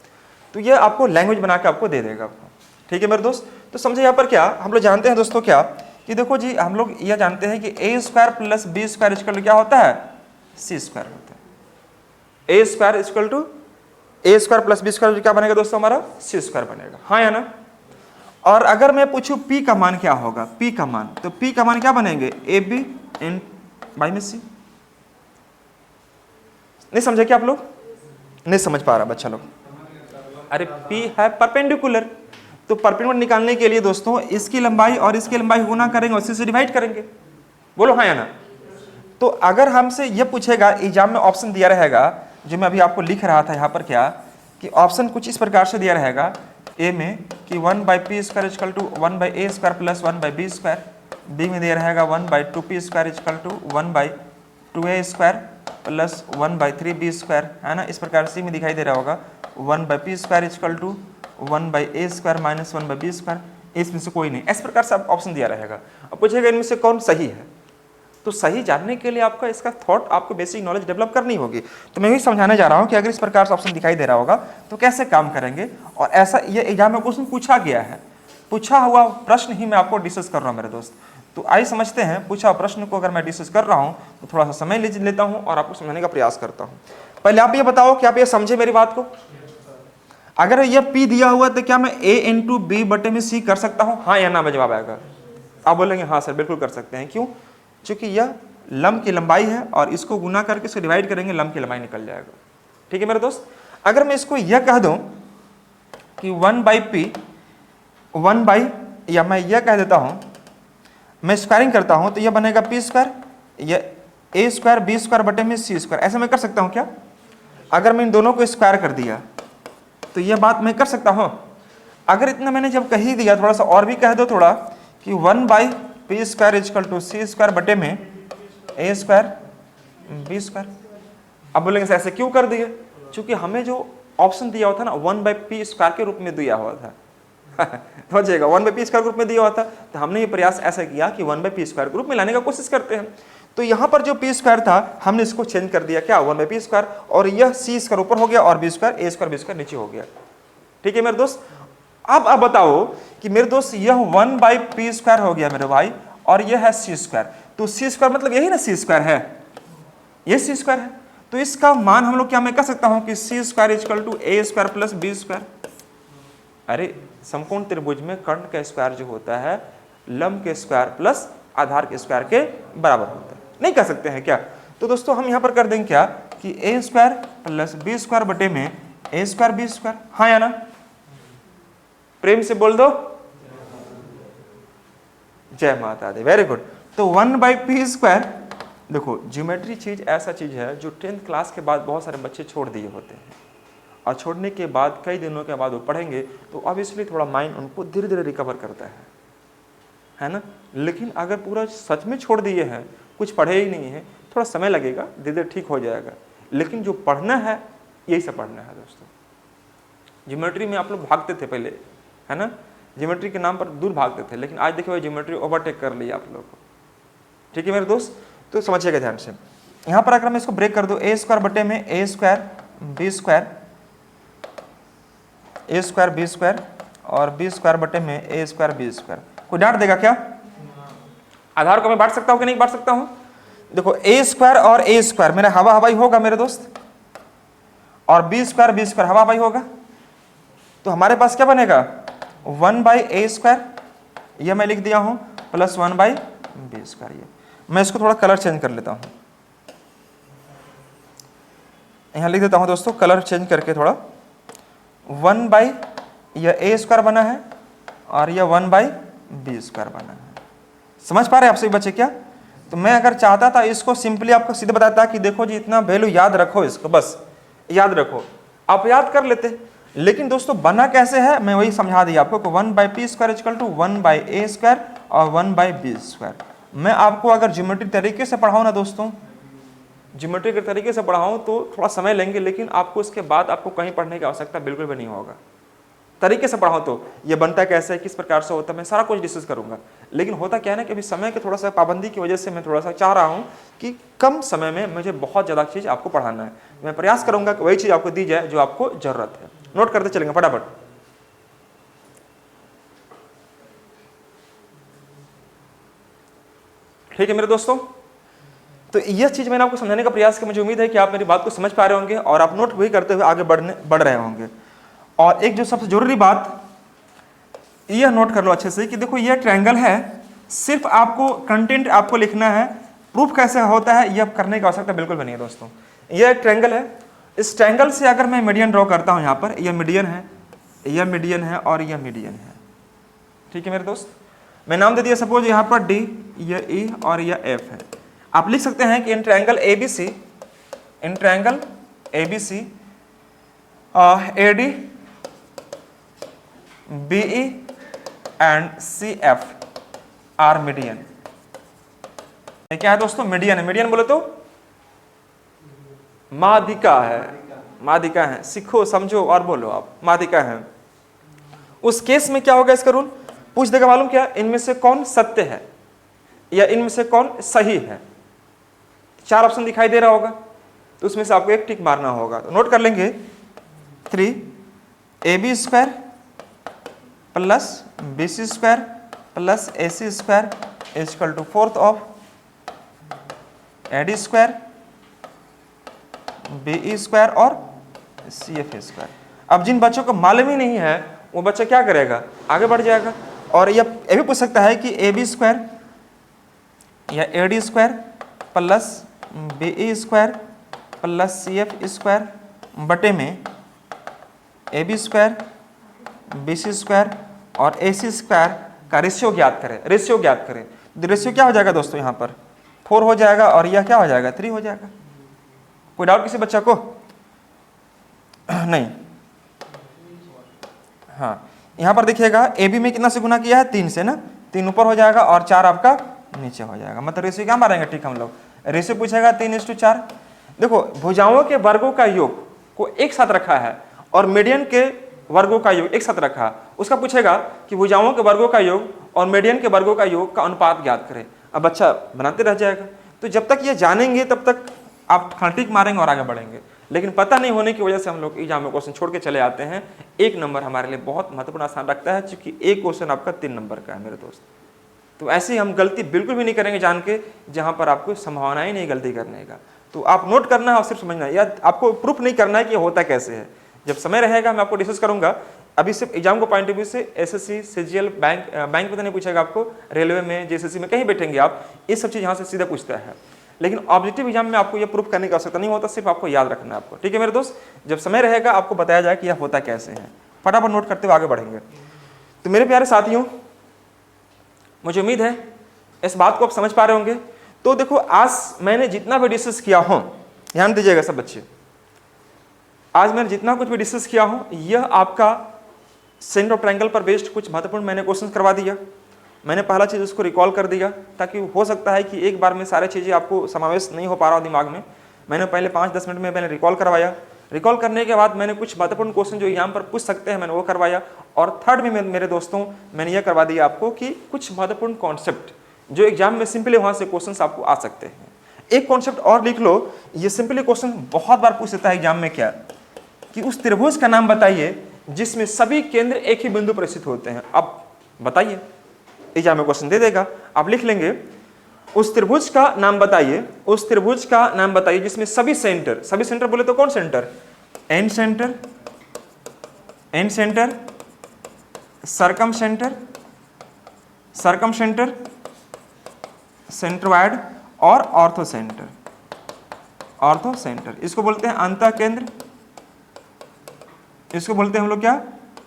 तो ये आपको लैंग्वेज बना के आपको दे देगा आपको, ठीक है मेरे दोस्त। तो समझे यहाँ पर क्या हम लोग जानते हैं दोस्तों क्या कि देखो जी हम लोग यह जानते हैं कि A square plus B square equal to क्या होता है, सी स्क्वायर होता है। A square equal to A square plus B square क्या बनेगा दोस्तों, हमारा सी स्क्वायर बनेगा, हाँ या ना। और अगर मैं पूछूं पी का मान क्या होगा, पी का मान, तो पी का मान क्या बनेंगे, ए बी इन बाई में सी। नहीं समझे क्या आप लोग, नहीं समझ पा रहा बच्चा लोग। अरे पी है परपेंडिकुलर, तो परपेंडिकुलर निकालने के लिए दोस्तों इसकी लंबाई और इसकी लंबाई गुना करेंगे, उसी से डिवाइड करेंगे, बोलो हाँ या ना। तो अगर हमसे यह पूछेगा, एग्जाम में ऑप्शन दिया रहेगा जो मैं अभी आपको लिख रहा था यहाँ पर, क्या कि ऑप्शन कुछ इस प्रकार से दिया रहेगा ए में कि 1/p square equal to 1/a square plus 1/b square, B में दिया रहेगा 1/2p square equal to 1/2a square plus 1/3b square, है ना। इस प्रकार सी में दिखाई दे रहा होगा 1/p square equal to 1/a square minus 1/b square, इसमें से कोई नहीं, इस प्रकार से ऑप्शन दिया रहेगा। अब पूछेगा इनमें से कौन सही है, तो सही जानने के लिए आपका इसका थॉट, आपको बेसिक नॉलेज डेवलप करनी होगी। तो मैं भी समझाने जा रहा हूं कि अगर इस प्रकार से ऑप्शन दिखाई दे रहा होगा तो कैसे काम करेंगे, और ऐसा ये एग्जाम में क्वेश्चन पूछा गया है, पूछा हुआ प्रश्न ही मैं आपको डिस्कस कर रहा हूं मेरे दोस्त। तो आइए समझते हैं, पूछा प्रश्न को अगर मैं डिस्कस कर रहा हूं तो थोड़ा सा समय लेता हूं और आपको समझाने का प्रयास करता हूं। पहले आप ये बताओ कि आप ये समझे मेरी बात को। अगर ये पी दिया हुआ तो क्या मैं ए इंटू बी बटे में सी कर सकता हूं, हाँ या ना में जवाब आएगा। आप बोलेंगे हाँ सर बिल्कुल कर सकते हैं, क्यों, क्योंकि यह लंब की लंबाई है और इसको गुना करके इसको डिवाइड करेंगे, लंब की लंबाई निकल जाएगा। ठीक है मेरे दोस्त। अगर मैं इसको यह कह दूं कि 1/p 1/, या मैं यह कह देता हूं, मैं स्क्वायरिंग करता हूं तो यह बनेगा p स्क्वायर, यह a स्क्वायर b स्क्वायर बटे में c स्क्वायर, ऐसे मैं कर सकता हूं क्या। अगर मैं इन दोनों को स्क्वायर कर दिया तो यह बात मैं कर सकता हूं। अगर इतना मैंने जब कह ही दिया, थोड़ा सा और भी कह दो थोड़ा, कि 1/p square equal to c square बटे में a स्क्वायर b स्क्वायर। अब बोलेंगे ऐसे क्यों कर दिए, क्योंकि हमें जो ऑप्शन दिया हुआ था ना 1/p स्क्वायर के रूप में दिया हुआ था समझिएगा, 1/p स्क्वायर के रूप में दिया हुआ था, तो हमने ये प्रयास ऐसा किया कि 1/p स्क्वायर के रूप में लाने का कोशिश करते हैं। तो यहाँ पर जो p स्क्वायर था हमने इसको चेंज कर दिया क्या, 1/p स्क्वायर, और यह c स्क्वायर ऊपर हो गया और b square a square b square नीचे हो गया। ठीक है मेरे दोस्त। अब आप बताओ कि मेरे दोस्त यह 1/p स्क्वायर हो गया मेरे भाई, और यह है c स्क्वायर, तो c स्क्वायर मतलब यही ना c स्क्वायर है, ये c स्क्वायर है, तो इसका मान हम लोग क्या मैं कह सकता हूं कि c square equal to a square plus b square. अरे समकोण त्रिभुज में कर्ण का स्क्वायर जो होता है लंब के स्क्वायर प्लस आधार के स्क्वायर के बराबर होता है, नहीं कह सकते हैं क्या। तो दोस्तों हम यहां पर कर देंगे क्या कि a square plus b square बटे में a स्क्वायर b स्क्वायर, हाँ या ना, प्रेम से बोल दो जय माता दी, वेरी गुड। तो 1/p स्क्वायर, देखो ज्योमेट्री चीज ऐसा चीज है जो 10th क्लास के बाद बहुत सारे बच्चे छोड़ दिए होते हैं, और छोड़ने के बाद कई दिनों के बाद वो पढ़ेंगे तो ऑब्वियसली थोड़ा माइंड उनको धीरे धीरे रिकवर करता है ना। लेकिन अगर पूरा सच में छोड़ दिए हैं, कुछ पढ़े ही नहीं है, थोड़ा समय लगेगा, धीरे धीरे ठीक हो जाएगा। लेकिन जो पढ़ना है यही सब पढ़ना है दोस्तों। ज्योमेट्री में आप लोग भागते थे पहले, है ना, ज्योमेट्री के नाम पर दूर भागते थे, लेकिन आज देखिए ज्योमेट्री ओवरटेक कर लिया आप लोग को। ठीक है मेरे दोस्त, तो समझिएगा ध्यान से। यहाँ पर अगर मैं इसको ब्रेक कर दूं, a स्क्वायर बटे में a square b square, a square b square और b स्क्वायर बटे में a स्क्वायर b स्क्वायर, कोई डांट देगा क्या। आधार को मैं बांट सकता हूँ कि नहीं बांट सकता हूँ। देखो a स्क्वायर और a स्क्वायर मेरा हवा हवाई होगा मेरे दोस्त, और b स्क्वायर हवा हवाई होगा, तो हमारे पास क्या बनेगा 1/a स्क्वायर, यह मैं लिख दिया हूं, प्लस 1/b स्क्वायर। ये मैं इसको थोड़ा कलर चेंज कर लेता हूं, यहां लिख देता हूं दोस्तों, कलर चेंज करके थोड़ा, 1/ यह a स्क्वायर बना है और यह 1/b स्क्वायर बना है। समझ पा रहे हैं आप सभी बच्चे क्या। तो मैं अगर चाहता था इसको सिंपली आपको सीधे बताता कि देखो जी इतना वैल्यू याद रखो, इसको बस याद रखो, आप याद कर लेते। लेकिन दोस्तों बना कैसे है मैं वही समझा दिया आपको, 1/p square equal to 1/a square और 1/b स्क्वायर। मैं आपको अगर ज्योमेट्री तरीके से पढ़ाऊँ ना दोस्तों, ज्योमेट्री के तरीके से पढ़ाऊँ तो थोड़ा समय लेंगे, लेकिन आपको इसके बाद आपको कहीं पढ़ने की आवश्यकता बिल्कुल भी नहीं होगा। तरीके से पढ़ाऊँ तो ये बनता कैसे है, किस प्रकार से होता है, मैं सारा कुछ डिस्कस करूंगा। लेकिन होता क्या है ना कि अभी समय के थोड़ा सा पाबंदी की वजह से मैं थोड़ा सा चाह रहा हूँ कि कम समय में मुझे बहुत ज़्यादा चीज़ आपको पढ़ाना है। मैं प्रयास करूंगा कि वही चीज़ आपको दी जाए जो आपको जरूरत है। नोट करते चलेंगे फटाफट। ठीक है मेरे दोस्तों, तो यह चीज़ मैंने आपको समझाने का प्रयास किया। मुझे उम्मीद है कि आप मेरी बात को समझ पा रहे होंगे और आप नोट वही करते हुए आगे बढ़ रहे होंगे। और एक जो सबसे जरूरी बात यह नोट कर लो अच्छे से कि देखो यह ट्रायंगल है, सिर्फ आपको कंटेंट आपको लिखना है, प्रूफ कैसे होता है यह करने की आवश्यकता बिल्कुल भी नहीं है दोस्तों। यह एक ट्रायंगल है, इस ट्रायंगल से अगर मैं मीडियन ड्रॉ करता हूँ, यहाँ पर यह मीडियन है, यह मीडियन है और यह मीडियन है। ठीक है मेरे दोस्त, मैं नाम दे दिया सपोज यहाँ पर डी, यह ई और यह एफ है। आप लिख सकते हैं कि in triangle ABC, in triangle ABC AD BE and CF are median. क्या है दोस्तों? मीडियन है। मीडियन बोले तो माध्यिका है, माध्यिका है। सीखो, समझो और बोलो आप, माध्यिका है। उस केस में क्या होगा, इसका रूल पूछ देगा मालूम क्या, इनमें से कौन सत्य है या इनमें से कौन सही है। 4 ऑप्शन दिखाई दे रहा होगा, तो उसमें से आपको एक टिक मारना होगा। तो नोट कर लेंगे 3AB² plus BC² plus AC² equal to 4th of AD² BE² और CF²। अब जिन बच्चों को मालूम ही नहीं है वो बच्चा क्या करेगा, आगे बढ़ जाएगा। और यह भी पूछ सकता है कि AB² या AD² plus BE² plus CF² बटे में AB² BC² और AC² का रेशियो ज्ञात करें। रेशियो ज्ञात करें, रेशियो क्या हो जाएगा दोस्तों, यहाँ पर 4 हो जाएगा और यह क्या हो जाएगा, 3 हो जाएगा। कोई डाउट किसी बच्चा को? नहीं। हाँ, यहाँ पर देखिएगा AB में कितना से गुना किया है, 3 से ना, 3 ऊपर हो जाएगा और 4 आपका नीचे हो जाएगा। मतलब रेशियो क्या मारेंगे, ठीक हम लोग रेशियो पूछेगा 3:4। देखो भुजाओं के वर्गों का योग को एक साथ रखा है और मीडियन के वर्गों का योग एक साथ रखा है। उसका पूछेगा कि भुजाओं के वर्गों का योग और मीडियन के वर्गों का योग का अनुपात ज्ञात करें। अब बच्चा बनाते रह जाएगा। तो जब तक ये जानेंगे तब तक आप टिक मारेंगे और आगे बढ़ेंगे। लेकिन पता नहीं होने की वजह से हम लोग एग्जाम में क्वेश्चन छोड़ के चले आते हैं। 1 नंबर हमारे लिए बहुत महत्वपूर्ण स्थान रखता है, क्योंकि एक क्वेश्चन आपका 3 नंबर का है मेरे दोस्त। तो ऐसे ही हम गलती बिल्कुल भी नहीं करेंगे जान के, जहां पर आपको संभावना ही नहीं गलती करने का। तो आप नोट करना है और सिर्फ समझना है, या आपको प्रूफ नहीं करना है कि होता कैसे है। जब समय रहेगा मैं आपको डिस्कस करूंगा। अभी सिर्फ एग्जाम को पॉइंट ऑफ व्यू से SSC CGL बैंक में तो नहीं पूछेगा आपको, रेलवे में JCC में कहीं बैठेंगे आप, ये सब चीज़ यहाँ से सीधा पूछता है। लेकिन ऑब्जेक्टिव एग्जाम में आपको ये प्रूफ करने की आवश्यकता नहीं होता, सिर्फ आपको याद रखना है आपको। ठीक है मेरे दोस्त, जब समय रहेगा आपको बताया जाए कि यह होता कैसे है। फटाफट नोट करते हुए आगे बढ़ेंगे। तो मेरे प्यारे साथियों, मुझे उम्मीद है इस बात को आप समझ पा रहे होंगे। तो देखो आज मैंने जितना भी डिस्कस किया हूँ, ध्यान दीजिएगा सब बच्चे, आज मैंने जितना कुछ भी डिस्कस किया हूँ यह आपका सेंटर ऑफ ट्रायंगल पर बेस्ड कुछ महत्वपूर्ण मैंने क्वेश्चन करवा दिया। मैंने पहला चीज़ उसको रिकॉल कर दिया, ताकि हो सकता है कि एक बार में सारी चीज़ें आपको समावेश नहीं हो पा रहा हो दिमाग में। मैंने पहले 5-10 मिनट में मैंने रिकॉल करवाया। रिकॉल करने के बाद मैंने कुछ महत्वपूर्ण क्वेश्चन जो एग्जाम पर पूछ सकते हैं मैंने वो करवाया। और थर्ड में मेरे दोस्तों मैंने यह करवा दिया आपको कि कुछ महत्वपूर्ण कॉन्सेप्ट जो एग्जाम में सिंपली वहाँ से क्वेश्चन आपको आ सकते हैं। एक कॉन्सेप्ट और लिख लो, ये सिंपली क्वेश्चन बहुत बार पूछ सकता है एग्जाम में, क्या कि उस त्रिभुज का नाम बताइए जिसमें सभी केंद्र एक ही बिंदु पर स्थित होते हैं। अब बताइए, एग्जाम में क्वेश्चन दे देगा, आप लिख लेंगे उस त्रिभुज का नाम बताइए, उस त्रिभुज का नाम बताइए जिसमें सभी सेंटर बोले तो कौन centre, incentre, incentre, circumcentre, circumcentre, centroid और ऑर्थो सेंटर, ऑर्थो सेंटर। इसको बोलते हैं अंतः केंद्र, इसको बोलते हैं हम लोग क्या,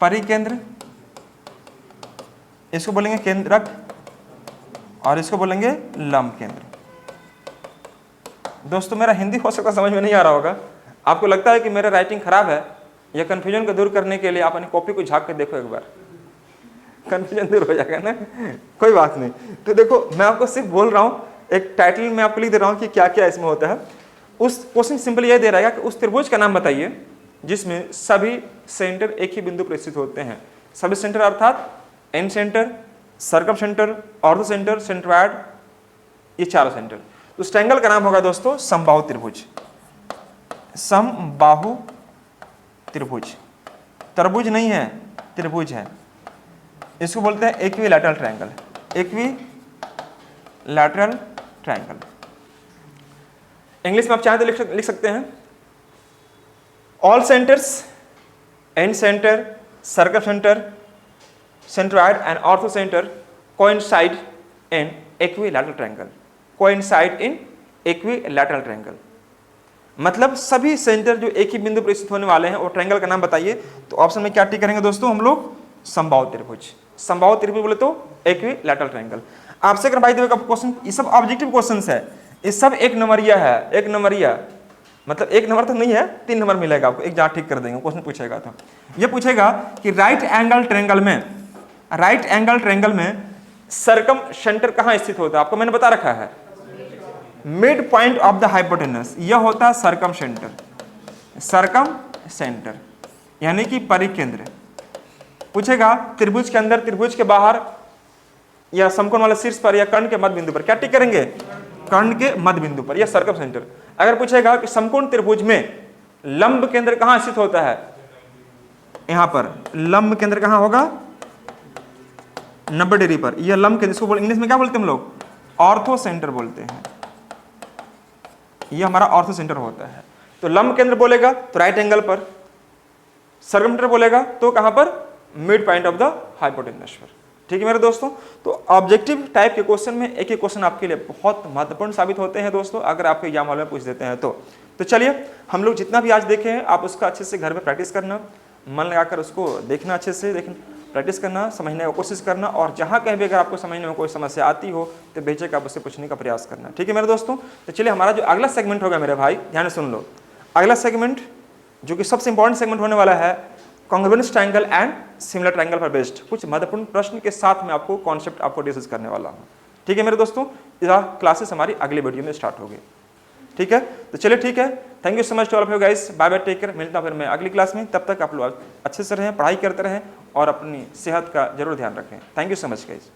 परिकेंद्र, इसको बोलेंगे केंद्रक और इसको बोलेंगे लंब केंद्र। दोस्तों मेरा हिंदी हो सकता समझ में नहीं आ रहा होगा, आपको लगता है कि मेरा राइटिंग खराब है, या कंफ्यूजन को दूर करने के लिए आप अपनी कॉपी को झांक कर देखो एक बार, कंफ्यूजन दूर हो जाएगा ना, कोई बात नहीं। तो देखो मैं आपको सिर्फ बोल रहा हूँ, एक टाइटल में आपको लिख दे रहा हूँ कि क्या क्या इसमें होता है। उस क्वेश्चन सिंपल यह दे रहा है कि उस त्रिभुज का नाम बताइए जिसमें सभी सेंटर एक ही बिंदु पर स्थित होते हैं। सभी सेंटर अर्थात and centre, circumcentre, ortho centre, centroid, ये चारों सेंटर। तो उस ट्रायंगल का नाम होगा दोस्तों समबाहु त्रिभुज, समबाहु त्रिभुज। तरबुज नहीं है, त्रिभुज है। इसको बोलते हैं equilateral triangle, equilateral triangle. English में आप चाहें तो लिख सकते हैं all centres, and centre, circum centre, centroid and ortho centre coincide in equilateral triangle. Coincide in equilateral triangle मतलब सभी सेंटर जो एक ही बिंदु पर स्थित होने वाले हैं, और ट्रायंगल का नाम बताइए। तो ऑप्शन में क्या टिक करेंगे दोस्तों हम लोग? समबाहु त्रिभुज। समबाहु त्रिभुज बोले तो इक्विलैटरल ट्रायंगल। आपसे अगर भाई देखो क्वेश्चन, ये सब ऑब्जेक्टिव क्वेश्चंस है, ये सब एक नंबरिया है। एक नंबरिया मतलब एक नंबर तो नहीं है, 3 नंबर मिलेगा आपको, एक जहाँ ठीक कर देंगे। क्वेश्चन पूछेगा तो ये पूछेगा कि राइट एंगल ट्रायंगल में सर्कम सेंटर कहाँ स्थित होता है? आपको मैंने बता रखा है mid point of the hypotenuse, यह होता है सर्कम सेंटर यानी कि परिकेंद्र। पूछेगा त्रिभुज के अंदर, त्रिभुज के बाहर, या समकोण वाले शीर्ष पर, या कर्ण के मध्य बिंदु पर। क्या टिक करेंगे? कर्ण के मध्य बिंदु पर, यह सर्कम सेंटर। अगर पूछेगा कि समकोण त्रिभुज में लंब केंद्र कहां स्थित होता है? यहां पर लंब केंद्र कहां होगा? 90 डिग्री पर। यह लंब केंद्र, इसको इंग्लिश में क्या बोलते हैं हम लोग? ऑर्थो सेंटर बोलते हैं। यह हमारा ऑर्थो सेंटर होता है। तो लंब केंद्र बोलेगा तो राइट एंगल पर, सर्कम सेंटर बोलेगा तो कहां पर? Mid point of the hypotenuse पर। ठीक है मेरे दोस्तों, तो ऑब्जेक्टिव टाइप के क्वेश्चन में एक एक क्वेश्चन आपके लिए बहुत महत्वपूर्ण साबित होते हैं दोस्तों, अगर आपके एग्जाम हॉल में पूछ देते हैं तो चलिए हम लोग जितना भी आज देखे हैं आप उसका अच्छे से घर में प्रैक्टिस करना, मन लगाकर उसको देखना, अच्छे से लेकिन प्रैक्टिस करना, समझने की कोशिश करना, और जहाँ कहीं भी अगर आपको समझने में कोई समस्या आती हो तो बेझिझक आप उससे पूछने का प्रयास करना। ठीक है मेरे दोस्तों, तो चलिए हमारा जो अगला सेगमेंट होगा मेरे भाई, ध्यान से सुन लो। अगला सेगमेंट जो कि सबसे इंपॉर्टेंट सेगमेंट होने वाला है, congruence triangle and similar triangle पर बेस्ड, कुछ महत्वपूर्ण प्रश्न के साथ में आपको कॉन्सेप्ट आपको डिस्कस करने वाला हूँ। ठीक है मेरे दोस्तों, यह क्लासेस हमारी अगले वीडियो में स्टार्ट होगी। ठीक है, तो चलिए ठीक है, thank you so much to all of you guys, bye bye, take care. मिलता हूं फिर मैं अगली क्लास में, तब तक आप लोग अच्छे से रहें, पढ़ाई करते रहें और अपनी सेहत का जरूर ध्यान रखें। Thank you so much guys.